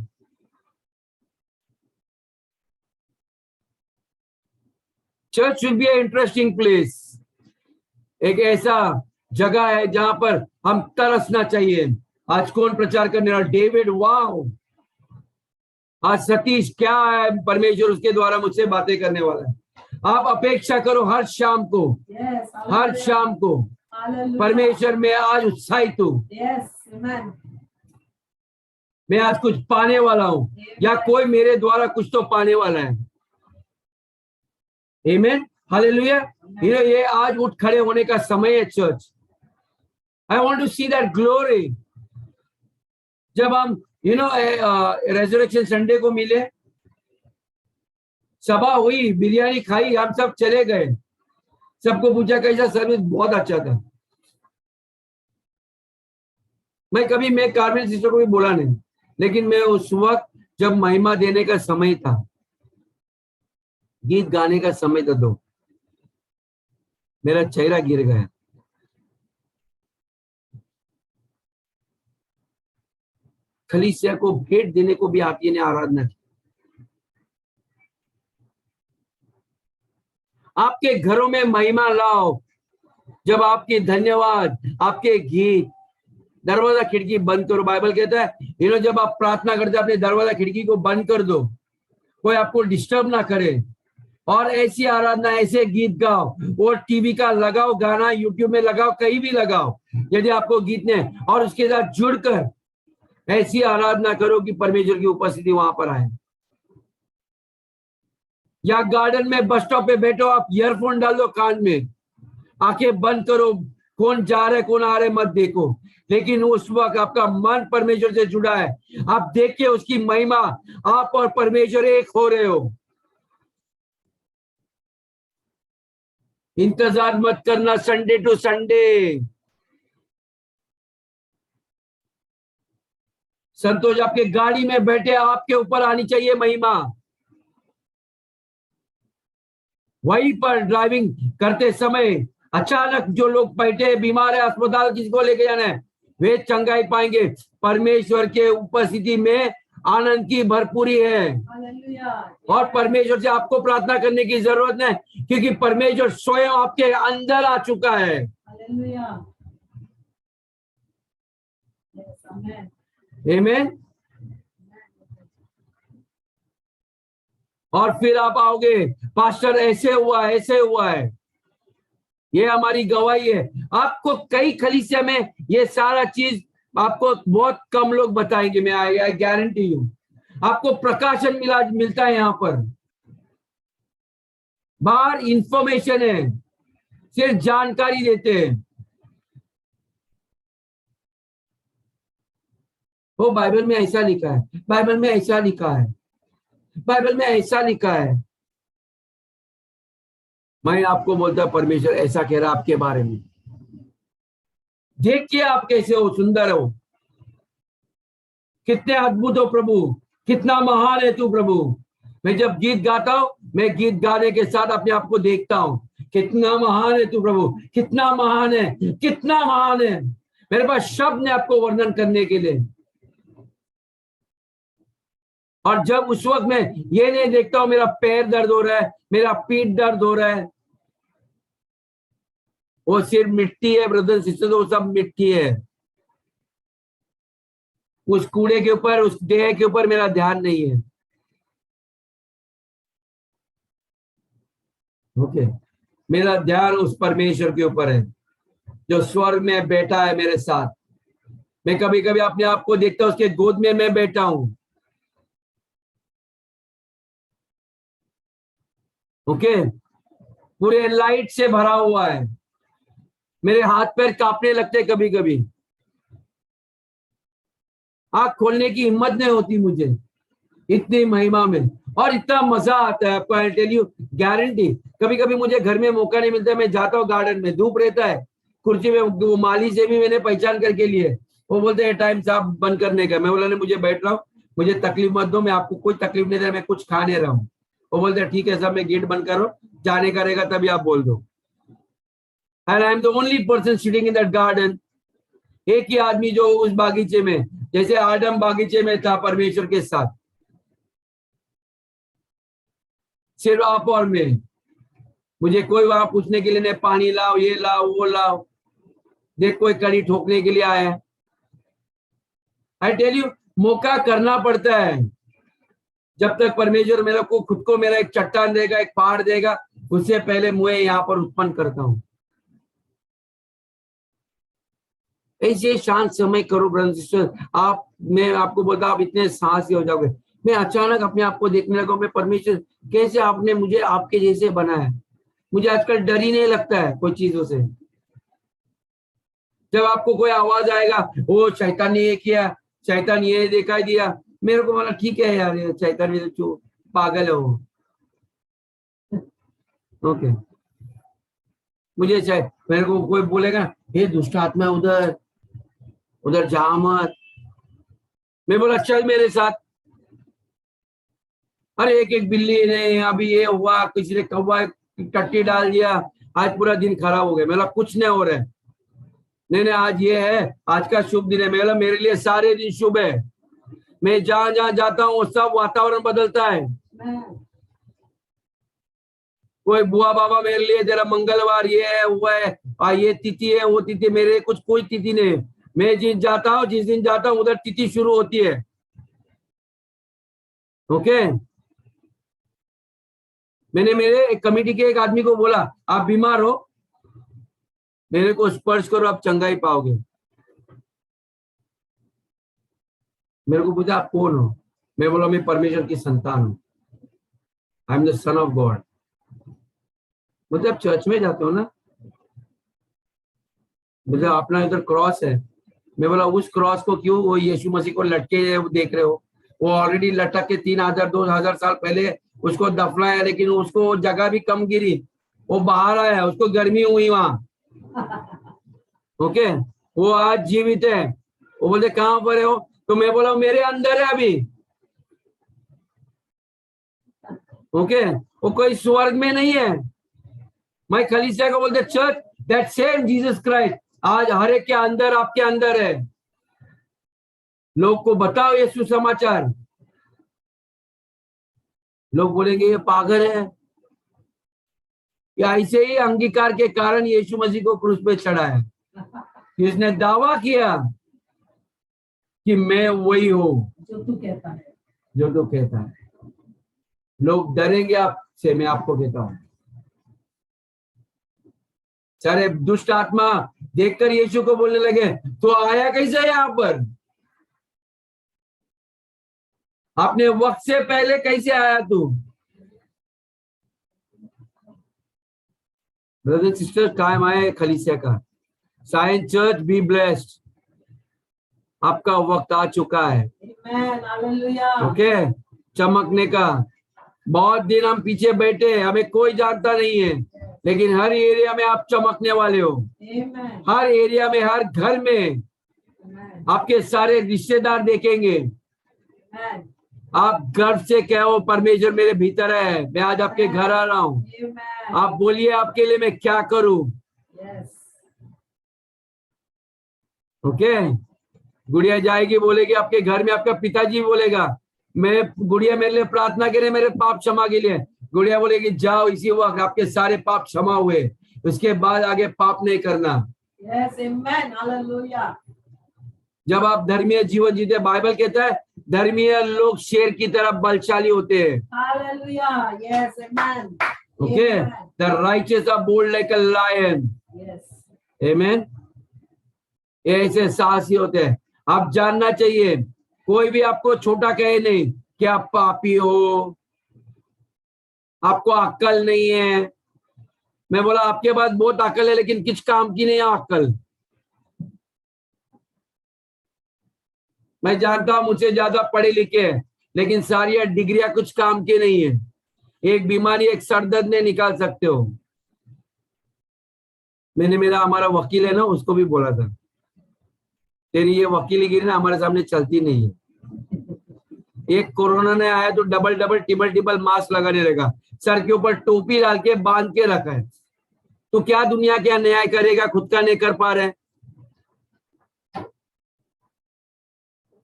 Church will be A interesting place. एक ऐसा जगह है जहां पर हम तरसना चाहिए। आज कौन प्रचार करने वाला? David, wow. आज सतीश, क्या है परमेश्वर उसके द्वारा मुझसे बातें करने वाला है। आप अपेक्षा करो हर शाम को, हर शाम को परमेश्वर में आज उत्साहित हूँ। मैं आज कुछ पाने वाला हूँ, या कोई मेरे द्वारा कुछ तो पाने वाला है। आमीन, हालेलुया। ये आज उठ खड़े होने का समय है church. I want to see that glory. जब हम रेजरेक्शन संडे को मिले, सभा हुई, बिरयानी खाई, हम सब चले गए। सबको पूछा कैसा सर्विस? बहुत अच्छा था। मैं कार्मेल सिस्टर को भी बोला नहीं, लेकिन मैं उस वक्त जब महिमा देने का समय था, गीत गाने का समय था, तो मेरा चेहरा गिर गया। खलीसिया को भेंट देने को भी आप ने आराधना की। आपके घरों में महिमा लाओ। जब आपकी धन्यवाद, आपके गीत, दरवाजा खिड़की बंद करो। बाइबल कहता है जब आप प्रार्थना करते अपने दरवाजा खिड़की को बंद कर दो, कोई आपको डिस्टर्ब ना करे, और ऐसी आराधना, ऐसे गीत गाओ। और टीवी का लगाओ गाना, यूट्यूब में लगाओ, कहीं भी लगाओ यदि आपको गीत ने, और उसके साथ जुड़कर ऐसी आराधना करो कि परमेश्वर की उपस्थिति वहां पर आए। या गार्डन में, बस स्टॉप पे बैठो, आप ईयरफोन डाल दो कान में, आंखें बंद करो, कौन जा रहे कौन आ रहे मत देखो, लेकिन उस वक्त आपका मन परमेश्वर से जुड़ा है। आप देखिए उसकी महिमा, आप और परमेश्वर एक हो रहे हो। इंतजार मत करना संडे टू संडे। संतोष, आपके गाड़ी में बैठे आपके ऊपर आनी चाहिए महिमा। वहीं पर ड्राइविंग करते समय अचानक जो लोग बैठे बीमार है, अस्पताल किसको लेके जाना है, वे चंगाई पाएंगे। परमेश्वर के उपस्थिति में आनंद की भरपूरी है। और परमेश्वर से आपको प्रार्थना करने की जरूरत नहीं, क्योंकि परमेश्वर स्वयं आपके अंदर आ चुका है। आमीन। और फिर आप आओगे, पास्टर ऐसे हुआ, ऐसे हुआ है। ये हमारी गवाही है। आपको कई कलीसिया में ये सारा चीज आपको बहुत कम लोग बताएंगे। मैं आई गारंटी यू, आपको प्रकाशन मिलता है यहाँ पर। बाहर इंफॉर्मेशन है, सिर्फ जानकारी देते हैं। वो बाइबल में ऐसा लिखा है, बाइबल में ऐसा लिखा है, बाइबल में ऐसा लिखा है। मैं आपको बोलता परमेश्वर ऐसा कह रहा आपके बारे में। देखिए आप कैसे हो, सुंदर हो, कितने अद्भुत हो प्रभु, कितना महान है तू प्रभु। मैं जब गीत गाता हूं, मैं गीत गाने के साथ अपने आप को देखता हूं, कितना महान है तू प्रभु, कितना महान है, कितना महान है। मेरे पास शब्द ने आपको वर्णन करने के लिए। और जब उस वक्त मैं ये नहीं देखता हूं मेरा पैर दर्द हो रहा है, मेरा पीठ दर्द हो रहा है, वो सिर्फ मिट्टी है ब्रदर सिस्टर, वो सब मिट्टी है। उस कूड़े के ऊपर, उस देह के ऊपर मेरा ध्यान नहीं है। ओके, मेरा ध्यान उस परमेश्वर के ऊपर है जो स्वर्ग में बैठा है मेरे साथ। मैं कभी कभी अपने आप को देखता हूं, उसके गोद में मैं बैठा हूं। ओके, पूरे लाइट से भरा हुआ है। मेरे हाथ पैर कांपने लगते कभी कभी, आंख खोलने की हिम्मत नहीं होती मुझे इतनी महिमा में, और इतना मजा आता है आपको। आई टेल यू गारंटी, कभी कभी मुझे घर में मौका नहीं मिलता, मैं जाता हूँ गार्डन में, धूप रहता है, कुर्सी में, वो माली से भी मैंने पहचान करके लिए, वो बोलते हैं टाइम साहब बंद करने का। मैं बोला नहीं, मुझे बैठ रहा हूँ, मुझे तकलीफ मत दो, मैं आपको कोई तकलीफ नहीं दे रहा, मैं कुछ खा नहीं रहा हूँ। वो बोलते हैं ठीक है साहब, मैं गेट बंद करो, जाने का रहेगा तभी आप बोल दो। And I am the only person sitting in that garden, एक ही आदमी जो उस बागीचे में, जैसे आदम बागीचे में था परमेश्वर के साथ, सिर्फ आप और मैं। मुझे कोई वहां पूछने के लिए नहीं, पानी लाओ, ये लाओ, वो लाओ, देख कोई कड़ी ठोकने के लिए आया है। आई टेल यू, मौका करना पड़ता है। जब तक परमेश्वर मेरे को खुद को मेरा एक चट्टान देगा, एक पहाड़ देगा, उससे पहले मुझे यहाँ पर उत्पन्न करता हूँ। ऐसे शांत समय करो ब्रदर सिस्टर। आप, मैं आपको बोलता, आप इतने साहसी हो जाओगे। मैं अचानक अपने आप को देखने लगा, मैं परमेश्वर कैसे आपने मुझे आपके जैसे बनाया। मुझे आजकल डर ही नहीं लगता है कोई चीजों से। जब आपको कोई आवाज आएगा, वो शैतान ने ये किया, शैतान ये दिखाई दिया, मेरे को बोला ठीक है यार, ये शैतान भी तो पागल है वो। ओके, मुझे शायद मेरे को कोई बोलेगा ये दुष्ट आत्मा उधर उधर जा मत, मैं बोला चल मेरे साथ। अरे एक एक बिल्ली ने, अभी ये हुआ, किसी ने कौवा टट्टी डाल दिया, आज पूरा दिन खराब हो गया। मेरा कुछ नहीं हो रहा है, नहीं नहीं आज ये है, आज का शुभ दिन है। मेरे लिए सारे दिन शुभ है। मैं जहां जहां जाता हूँ सब वातावरण बदलता है। कोई बुआ बाबा मेरे लिए जरा मंगलवार ये है वो है, ये तिथि है वो तिथि, मेरे कुछ कोई तिथि नहीं। मैं जिस दिन जाता हूँ उधर तिथि शुरू होती है। ओके, मैंने मेरे कमेटी के एक आदमी को बोला, आप बीमार हो, मेरे को स्पर्श करो, आप चंगाई पाओगे। मेरे को पूछा आप कौन हो, मैं बोला मैं परमेश्वर की संतान हूँ, I am the son of God. मतलब चर्च में जाते हो ना, मुझे अपना इधर क्रॉस है। मैं बोला उस क्रॉस को क्यों वो यीशु मसीह को लटके देख रहे हो? वो ऑलरेडी लटक के 3000-2000 साल पहले उसको दफनाया, लेकिन उसको जगह भी कम गिरी, वो बाहर आया, उसको गर्मी हुई वहां। ओके, वो आज जीवित है। वो बोलते कहां पर है हो, तो मैं बोला मेरे अंदर है अभी। ओके, वो कोई स्वर्ग में नहीं है। मैं कलीसिया को बोलते church that same Jesus Christ आज हर एक के अंदर, आपके अंदर है। लोग को बताओ ये सुसमाचार। लोग बोलेंगे ये पागल है, या ऐसे ही अंगीकार के कारण यीशु मसीह को क्रूस पे चढ़ाया, इसने दावा किया कि मैं वही हूं जो तू कहता है, जो तू कहता है। लोग डरेंगे आपसे, मैं आपको कहता हूं। सारे दुष्ट आत्मा देखकर यीशु को बोलने लगे, तो आया कैसे यहाँ पर? आपने वक्त से पहले कैसे आया तू? ब्रदर सिस्टर, टाइम आया कलीसिया का। साइन चर्च बी ब्लेस्ड, आपका वक्त आ चुका है। ओके, चमकने का। बहुत दिन हम पीछे बैठे, हमें कोई जानता नहीं है, लेकिन हर एरिया में आप चमकने वाले हो। हर एरिया में, हर घर में आपके सारे रिश्तेदार देखेंगे। आप गर्व से कहो परमेश्वर मेरे भीतर है, मैं आज आपके घर आ रहा हूँ। आप बोलिए आपके लिए मैं क्या करूं। ओके, गुड़िया जाएगी, बोलेगी आपके घर में, आपका पिताजी बोलेगा मैं, गुड़िया मेरे लिए प्रार्थना करे मेरे पाप क्षमा के लिए। गुड़िया बोलेगी जाओ, इसी वक्त आपके सारे पाप क्षमा हुए, उसके बाद आगे पाप नहीं करना। जब आप धर्मीय जीवन जीते, बाइबल कहता है धर्मीय लोग शेर की तरह बलशाली होते हैं। Okay, the righteous are bold like a lion. Amen. ऐसे साहसी होते हैं। आप जानना चाहिए, कोई भी आपको छोटा कहे नहीं कि आप पापी हो, आपको अक्ल नहीं है। मैं बोला आपके पास बहुत अकल है लेकिन किस काम की नहीं है अकल। मैं जानता हूं मुझसे ज्यादा पढ़े लिखे हैं लेकिन सारी डिग्रियां कुछ काम की नहीं है। एक बीमारी एक सरदर्द नहीं निकाल सकते हो। मेरा हमारा वकील है ना उसको भी बोला था तेरी ये वकीलीगिरी ना हमारे सामने चलती नहीं है। एक कोरोना ने आया तो डबल डबल टिबल टिबल मास्क लगाने लगा, सर के ऊपर टोपी डाल के बांध के रखा है। तो क्या दुनिया क्या न्याय करेगा, खुद का नहीं कर पा रहे।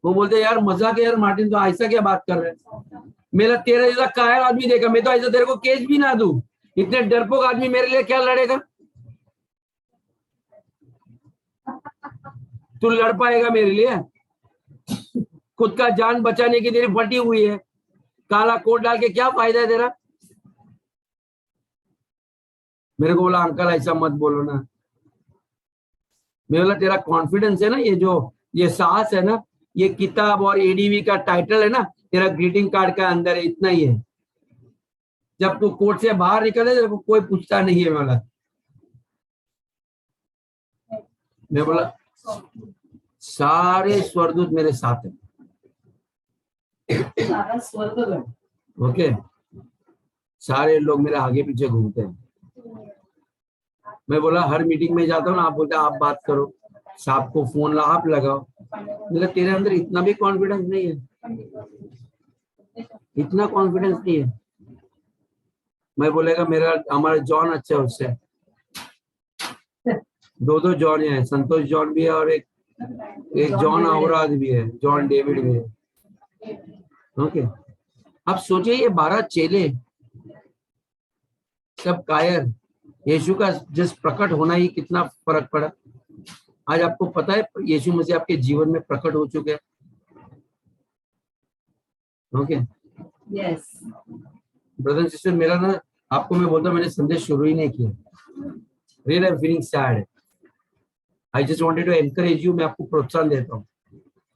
वो बोलते यार मजाक है यार मार्टिन, तो ऐसा क्या बात कर रहे हैं। मेरा तेरा जैसा कायर आदमी देखा, मैं तो ऐसा तेरे को केस भी ना दूं। इतने डरपोक आदमी मेरे लिए क्या लड़ेगा। तू लड़ पाएगा मेरे लिए? खुद का जान बचाने की तेरी फटी हुई है, काला कोट डाल के क्या फायदा है तेरा। मेरे को बोला अंकल ऐसा मत बोलो ना। मैं बोला तेरा कॉन्फिडेंस है ना, ये साहस है ना, ये किताब और एडीवी का टाइटल है ना, तेरा ग्रीटिंग कार्ड का अंदर है, इतना ही है। जब तू कोर्ट से बाहर निकले तेरे को कोई पूछता नहीं है। मैं बोला सारे स्वर्गदूत मेरे साथ हैं। सारा स्वर्ग ओके, सारे लोग मेरे आगे पीछे घूमते हैं। मैं बोला हर मीटिंग में जाता हूँ ना, आप बोलते आप बात करो, साहब को फोन आप लगाओ। मतलब तेरे अंदर इतना भी कॉन्फिडेंस नहीं है, इतना कॉन्फिडेंस नहीं है। मैं बोलेगा हमारा जॉन अच्छा है, उससे दो जॉन है, संतोष जॉन भी है और एक जॉन औराद भी है, जॉन डेविड भी है। ओके, अब सोचिए ये 12 चेले सब कायर, यीशु का जिस प्रकट होना ही कितना फर्क पड़ा। आज आपको पता है यीशु मसीह आपके जीवन में प्रकट हो चुके हैं। Okay yes brother and sister, मेरा ना आपको मैं बोलता हूँ मैंने संदेश शुरू ही नहीं किया। Really I am feeling sad. I just wanted to encourage you. मैं आपको प्रोत्साहन देता हूँ।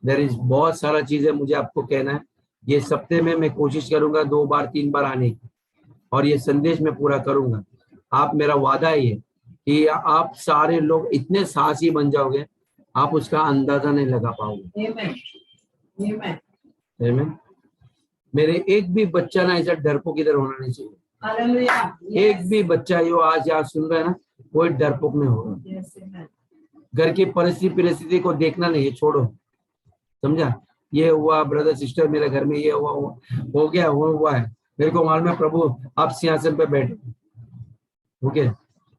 देयर इज बहुत सारा चीजें मुझे आपको कहना है। ये सप्ताह में मैं कोशिश करूंगा 2 बार 3 बार आने की, और ये संदेश मैं पूरा करूंगा। आप मेरा वादा है ये कि आप सारे लोग इतने साहसी बन जाओगे, आप उसका अंदाजा नहीं लगा पाओगे। आमीन। मेरे एक भी बच्चा ना ऐसा डरपोक की तरह होना नहीं चाहिए। एक भी बच्चा जो आज यहाँ सुन रहा है ना, कोई डरपोक नहीं होगा। घर की परिस्थिति को देखना नहीं है, छोड़ो, समझा। ये हुआ ब्रदर सिस्टर, मेरे घर में ये हुआ हो गया, हुआ है। मेरे को मालूम है प्रभु आप सिंहासन पे बैठे। ओके,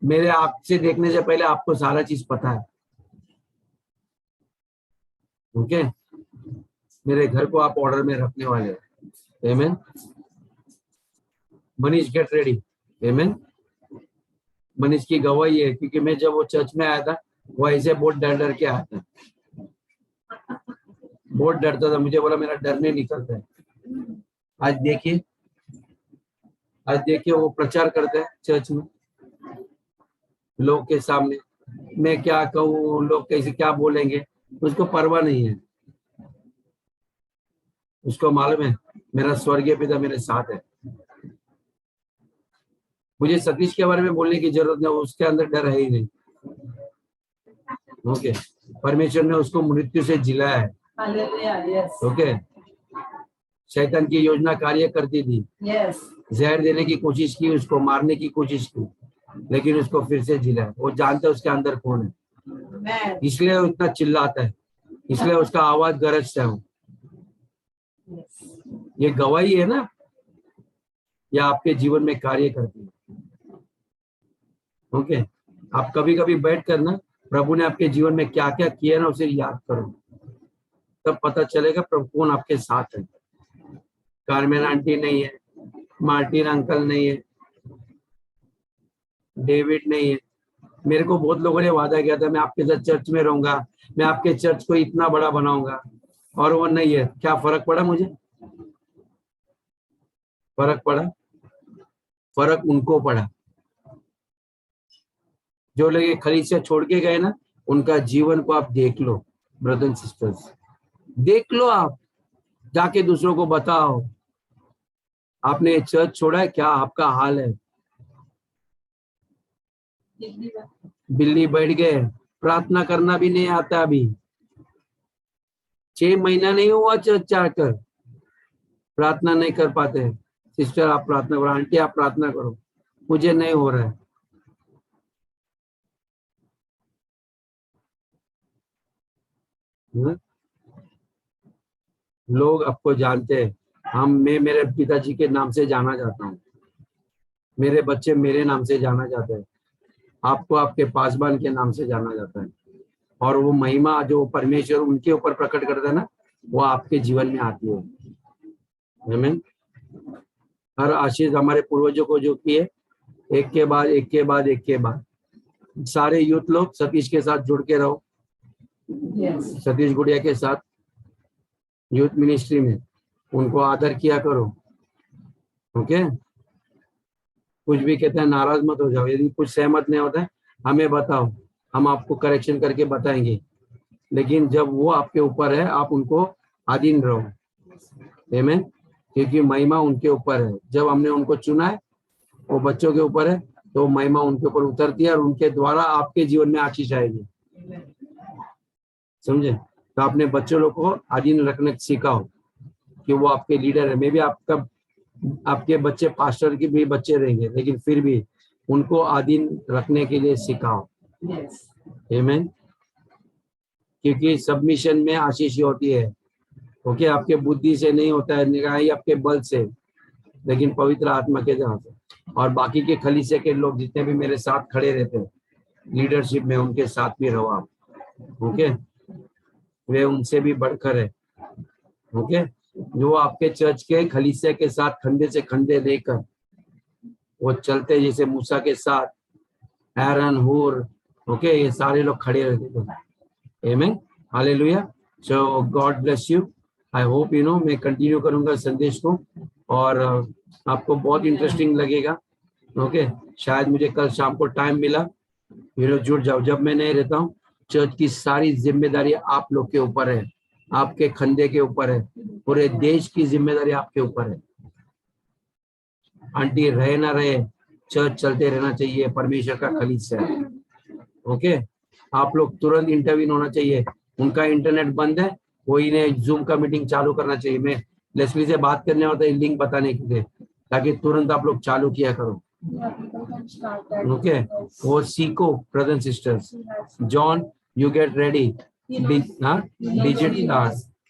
मेरे आपसे देखने से पहले आपको सारा चीज पता है। ओके, मेरे घर को आप ऑर्डर में रखने वाले हैं। आमीन। Manish get ready. आमीन। मनीष की गवाही है, क्योंकि मैं जब वो चर्च में आया था वो ऐसे बहुत डर के आया था, बहुत डरता था। मुझे बोला मेरा डर नहीं निकलता है। आज देखिए वो प्रचार करता है चर्च में लोग के सामने। मैं क्या कहूँ, लोग कैसे क्या बोलेंगे, उसको परवाह नहीं है। उसको मालूम है मेरा स्वर्गीय पिता मेरे साथ है। मुझे सतीश के बारे में बोलने की जरूरत नहीं, उसके अंदर डर है ही नहीं। ओके, परमेश्वर ने उसको मृत्यु से जिलाया है। ओके, शैतान की योजना कार्य करती थी, जहर देने की कोशिश की, उसको मारने की कोशिश की, लेकिन उसको फिर से जिलाया। वो जानता है उसके अंदर कौन है, इसलिए वो इतना चिल्लाता है, इसलिए उसका आवाज गरजता है। ये गवाही है ना, या आपके जीवन में कार्य करती है। ओके, आप कभी कभी बैठ कर ना प्रभु ने आपके जीवन में क्या क्या किया ना उसे याद करो, तब पता चलेगा प्रभु कौन आपके साथ है। कारमेन आंटी नहीं है, मार्टिन अंकल नहीं है, डेविड नहीं है। मेरे को बहुत लोगों ने वादा किया था मैं आपके साथ चर्च में रहूंगा, मैं आपके चर्च को इतना बड़ा बनाऊंगा, और वो नहीं है। क्या फर्क पड़ा मुझे? फर्क पड़ा? फर्क उनको पड़ा जो लोग ये खलीसिया छोड़ के गए ना, उनका जीवन को आप देख लो ब्रदर एंड सिस्टर्स, देख लो। आप जाके दूसरों को बताओ आपने चर्च छोड़ा है, क्या आपका हाल है। बिल्ली बैठ गए, प्रार्थना करना भी नहीं आता अभी, 6 महीना नहीं हुआ चर्च जाकर, प्रार्थना नहीं कर पाते। सिस्टर आप प्रार्थना करो, आंटी आप प्रार्थना करो, मुझे नहीं हो रहा है। लोग आपको जानते हैं, मैं मेरे पिताजी के नाम से जाना जाता हूँ, मेरे बच्चे मेरे नाम से जाना जाते हैं, आपको आपके पासवान के नाम से जाना जाता है। और वो महिमा जो परमेश्वर उनके ऊपर प्रकट करता है ना, वो आपके जीवन में आती है। आमीन। हर आशीष हमारे पूर्वजों को जो किए, एक के बाद एक के बाद एक के बाद। सारे यूथ लोग सतीश के साथ जुड़ के रहो, सतीश गुड़िया के साथ यूथ मिनिस्ट्री में, उनको आदर किया करो। ओके, कुछ भी कहते हैं नाराज मत हो जाओ, यदि कुछ सहमत नहीं होता है हमें बताओ, हम आपको करेक्शन करके बताएंगे, लेकिन जब वो आपके ऊपर है आप उनको अधीन रहो। आमीन। क्योंकि महिमा उनके ऊपर है, जब हमने उनको चुना है वो बच्चों के ऊपर है, तो महिमा उनके ऊपर उतरती है और उनके द्वारा आपके जीवन में आशीष आएगी। समझे? तो अपने बच्चों लोग को अधीन रखने सिखाओ कि वो आपके लीडर है। मे भी आपके बच्चे पास्टर के भी बच्चे रहेंगे, लेकिन फिर भी उनको अधीन रखने के लिए सिखाओ। आमीन। क्योंकि सबमिशन में आशीष होती है। ओके, आपके बुद्धि से नहीं होता है, निगाही आपके बल से, लेकिन पवित्र आत्मा के जहाँ से। और बाकी के खलीसे के लोग जितने भी मेरे साथ खड़े रहते हैं लीडरशिप में, उनके साथ भी रहो आप। ओके, वे उनसे भी बढ़कर है। ओके, जो आपके चर्च के खलीसे के साथ खंडे से खंडे लेकर वो चलते, जैसे मूसा के साथ एरन, हूर, ओके, ये सारे लोग खड़े रहते थे। आमीन, hallelujah. So God bless you. I hope मैं कंटिन्यू करूंगा संदेश को, और आपको बहुत इंटरेस्टिंग लगेगा। ओके, शायद मुझे कल शाम को टाइम मिला, जुड़ जाओ। जब मैं नहीं रहता हूँ, चर्च की सारी जिम्मेदारी आप लोग के ऊपर है, आपके खंडे के ऊपर है, पूरे देश की जिम्मेदारी आपके ऊपर है। आंटी रहे ना रहे, चर्च चलते रहना चाहिए, परमेश्वर का खलीसा है। ओके, आप लोग तुरंत इंटरव्यू होना चाहिए। उनका इंटरनेट बंद है, कोई ने जूम का मीटिंग चालू करना चाहिए। मैं लेस्ली से बात करने होता है लिंक बताने के लिए, ताकि तुरंत आप लोग चालू किया करो। ओके, वो सीखो brothers and sisters. John, you get ready,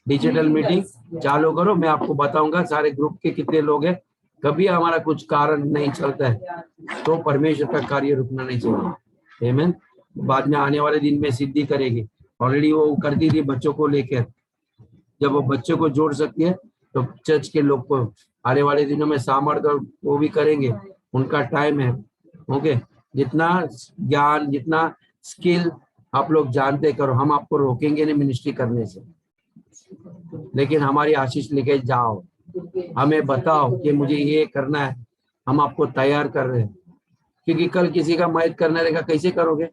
digital meeting चालू करो। मैं आपको बताऊंगा सारे ग्रुप के कितने लोग हैं। कभी हमारा कुछ कारण नहीं चलता है तो परमेश्वर का कार्य रुकना नहीं चाहिए। आमीन। बाद में आने वाले दिन में सिद्धि करेगी। ऑलरेडी वो करती थी बच्चों को लेकर, जब वो बच्चों को जोड़ सकती है तो चर्च के लोग को आने वाले दिनों में सामर्थ्य वो भी करेंगे। उनका टाइम है। ओके, जितना ज्ञान, जितना स्किल आप लोग जानते करो, हम आपको रोकेंगे नहीं मिनिस्ट्री करने से, लेकिन हमारी आशीष लेके जाओ, हमें बताओ कि मुझे ये करना है, हम आपको तैयार कर रहे हैं। क्योंकि कल किसी का मदद करना रहेगा, कैसे करोगे?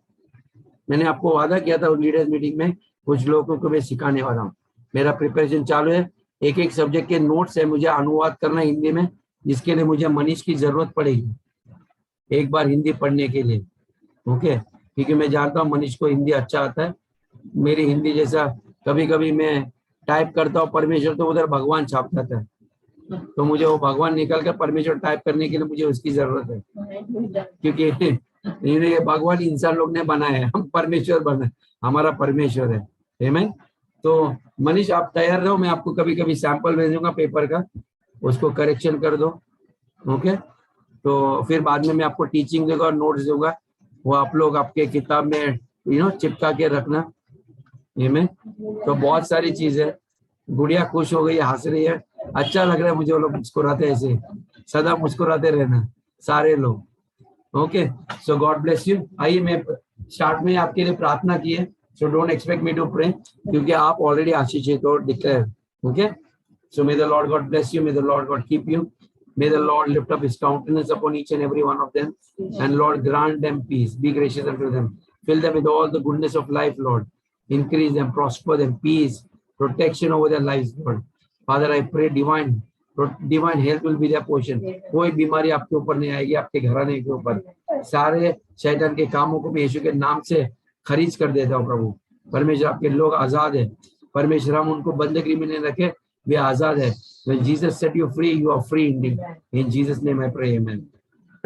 मैंने आपको वादा किया था लीडर्स मीटिंग में, कुछ लोगों को मैं सिखाने वाला हूँ। मेरा प्रिपरेशन चालू है, एक एक सब्जेक्ट के नोट्स है, मुझे अनुवाद करना है हिंदी में, जिसके लिए मुझे मनीष की जरूरत पड़ेगी एक बार हिंदी पढ़ने के लिए। ओके, क्योंकि मैं जानता हूँ मनीष को हिंदी अच्छा आता है, मेरी हिंदी जैसा कभी कभी मैं टाइप करता हूँ परमेश्वर, तो उधर भगवान छाप जाता है, तो मुझे वो भगवान निकल कर परमेश्वर टाइप करने के लिए मुझे उसकी जरूरत है। क्योंकि ये भगवान इंसान लोग ने बनाया है, हम परमेश्वर बने, हमारा परमेश्वर है। आमीन। तो मनीष आप तैयार रहो, मैं आपको कभी कभी सैंपल भेजूंगा पेपर का, उसको करेक्शन कर दो। ओके, तो फिर बाद में मैं आपको टीचिंग दूंगा और नोट्स दूंगा, वो आप लोग आपके किताब में चिपका के रखना। आमीन। तो बहुत सारी चीज है। गुड़िया खुश हो गई, हंस रही है, अच्छा लग रहा है मुझे। वो लोग मुस्कुराते, ऐसे सदा मुस्कुराते रहना सारे लोग। Okay, so God bless you. आइए, मैं स्टार्ट में आपके लिए प्रार्थना की है, so don't expect me to pray, क्योंकि आप ऑलरेडी आशीषित हो, declare. Okay, so may the Lord God bless you, may the Lord God keep you, may the Lord lift up his countenance upon each and every one of them, and Lord grant them peace, be gracious unto them, fill them with all the goodness of life, Lord, increase them, prosper them, peace, protection over their lives, Lord. Father, I pray divine health will be their portion. कोई बीमारी आपके ऊपर नहीं आएगी, आपके घराने के ऊपर, सारे शैतान के कामों को मैं यीशु के नाम से खरीज कर देता हूँ प्रभु। परमेश्वर आपके लोग आजाद है परमेश्वर, हम उनको बंदगी में नहीं रखे, वे आजाद है। When Jesus set you free, you are free indeed. In Jesus' name I pray, amen.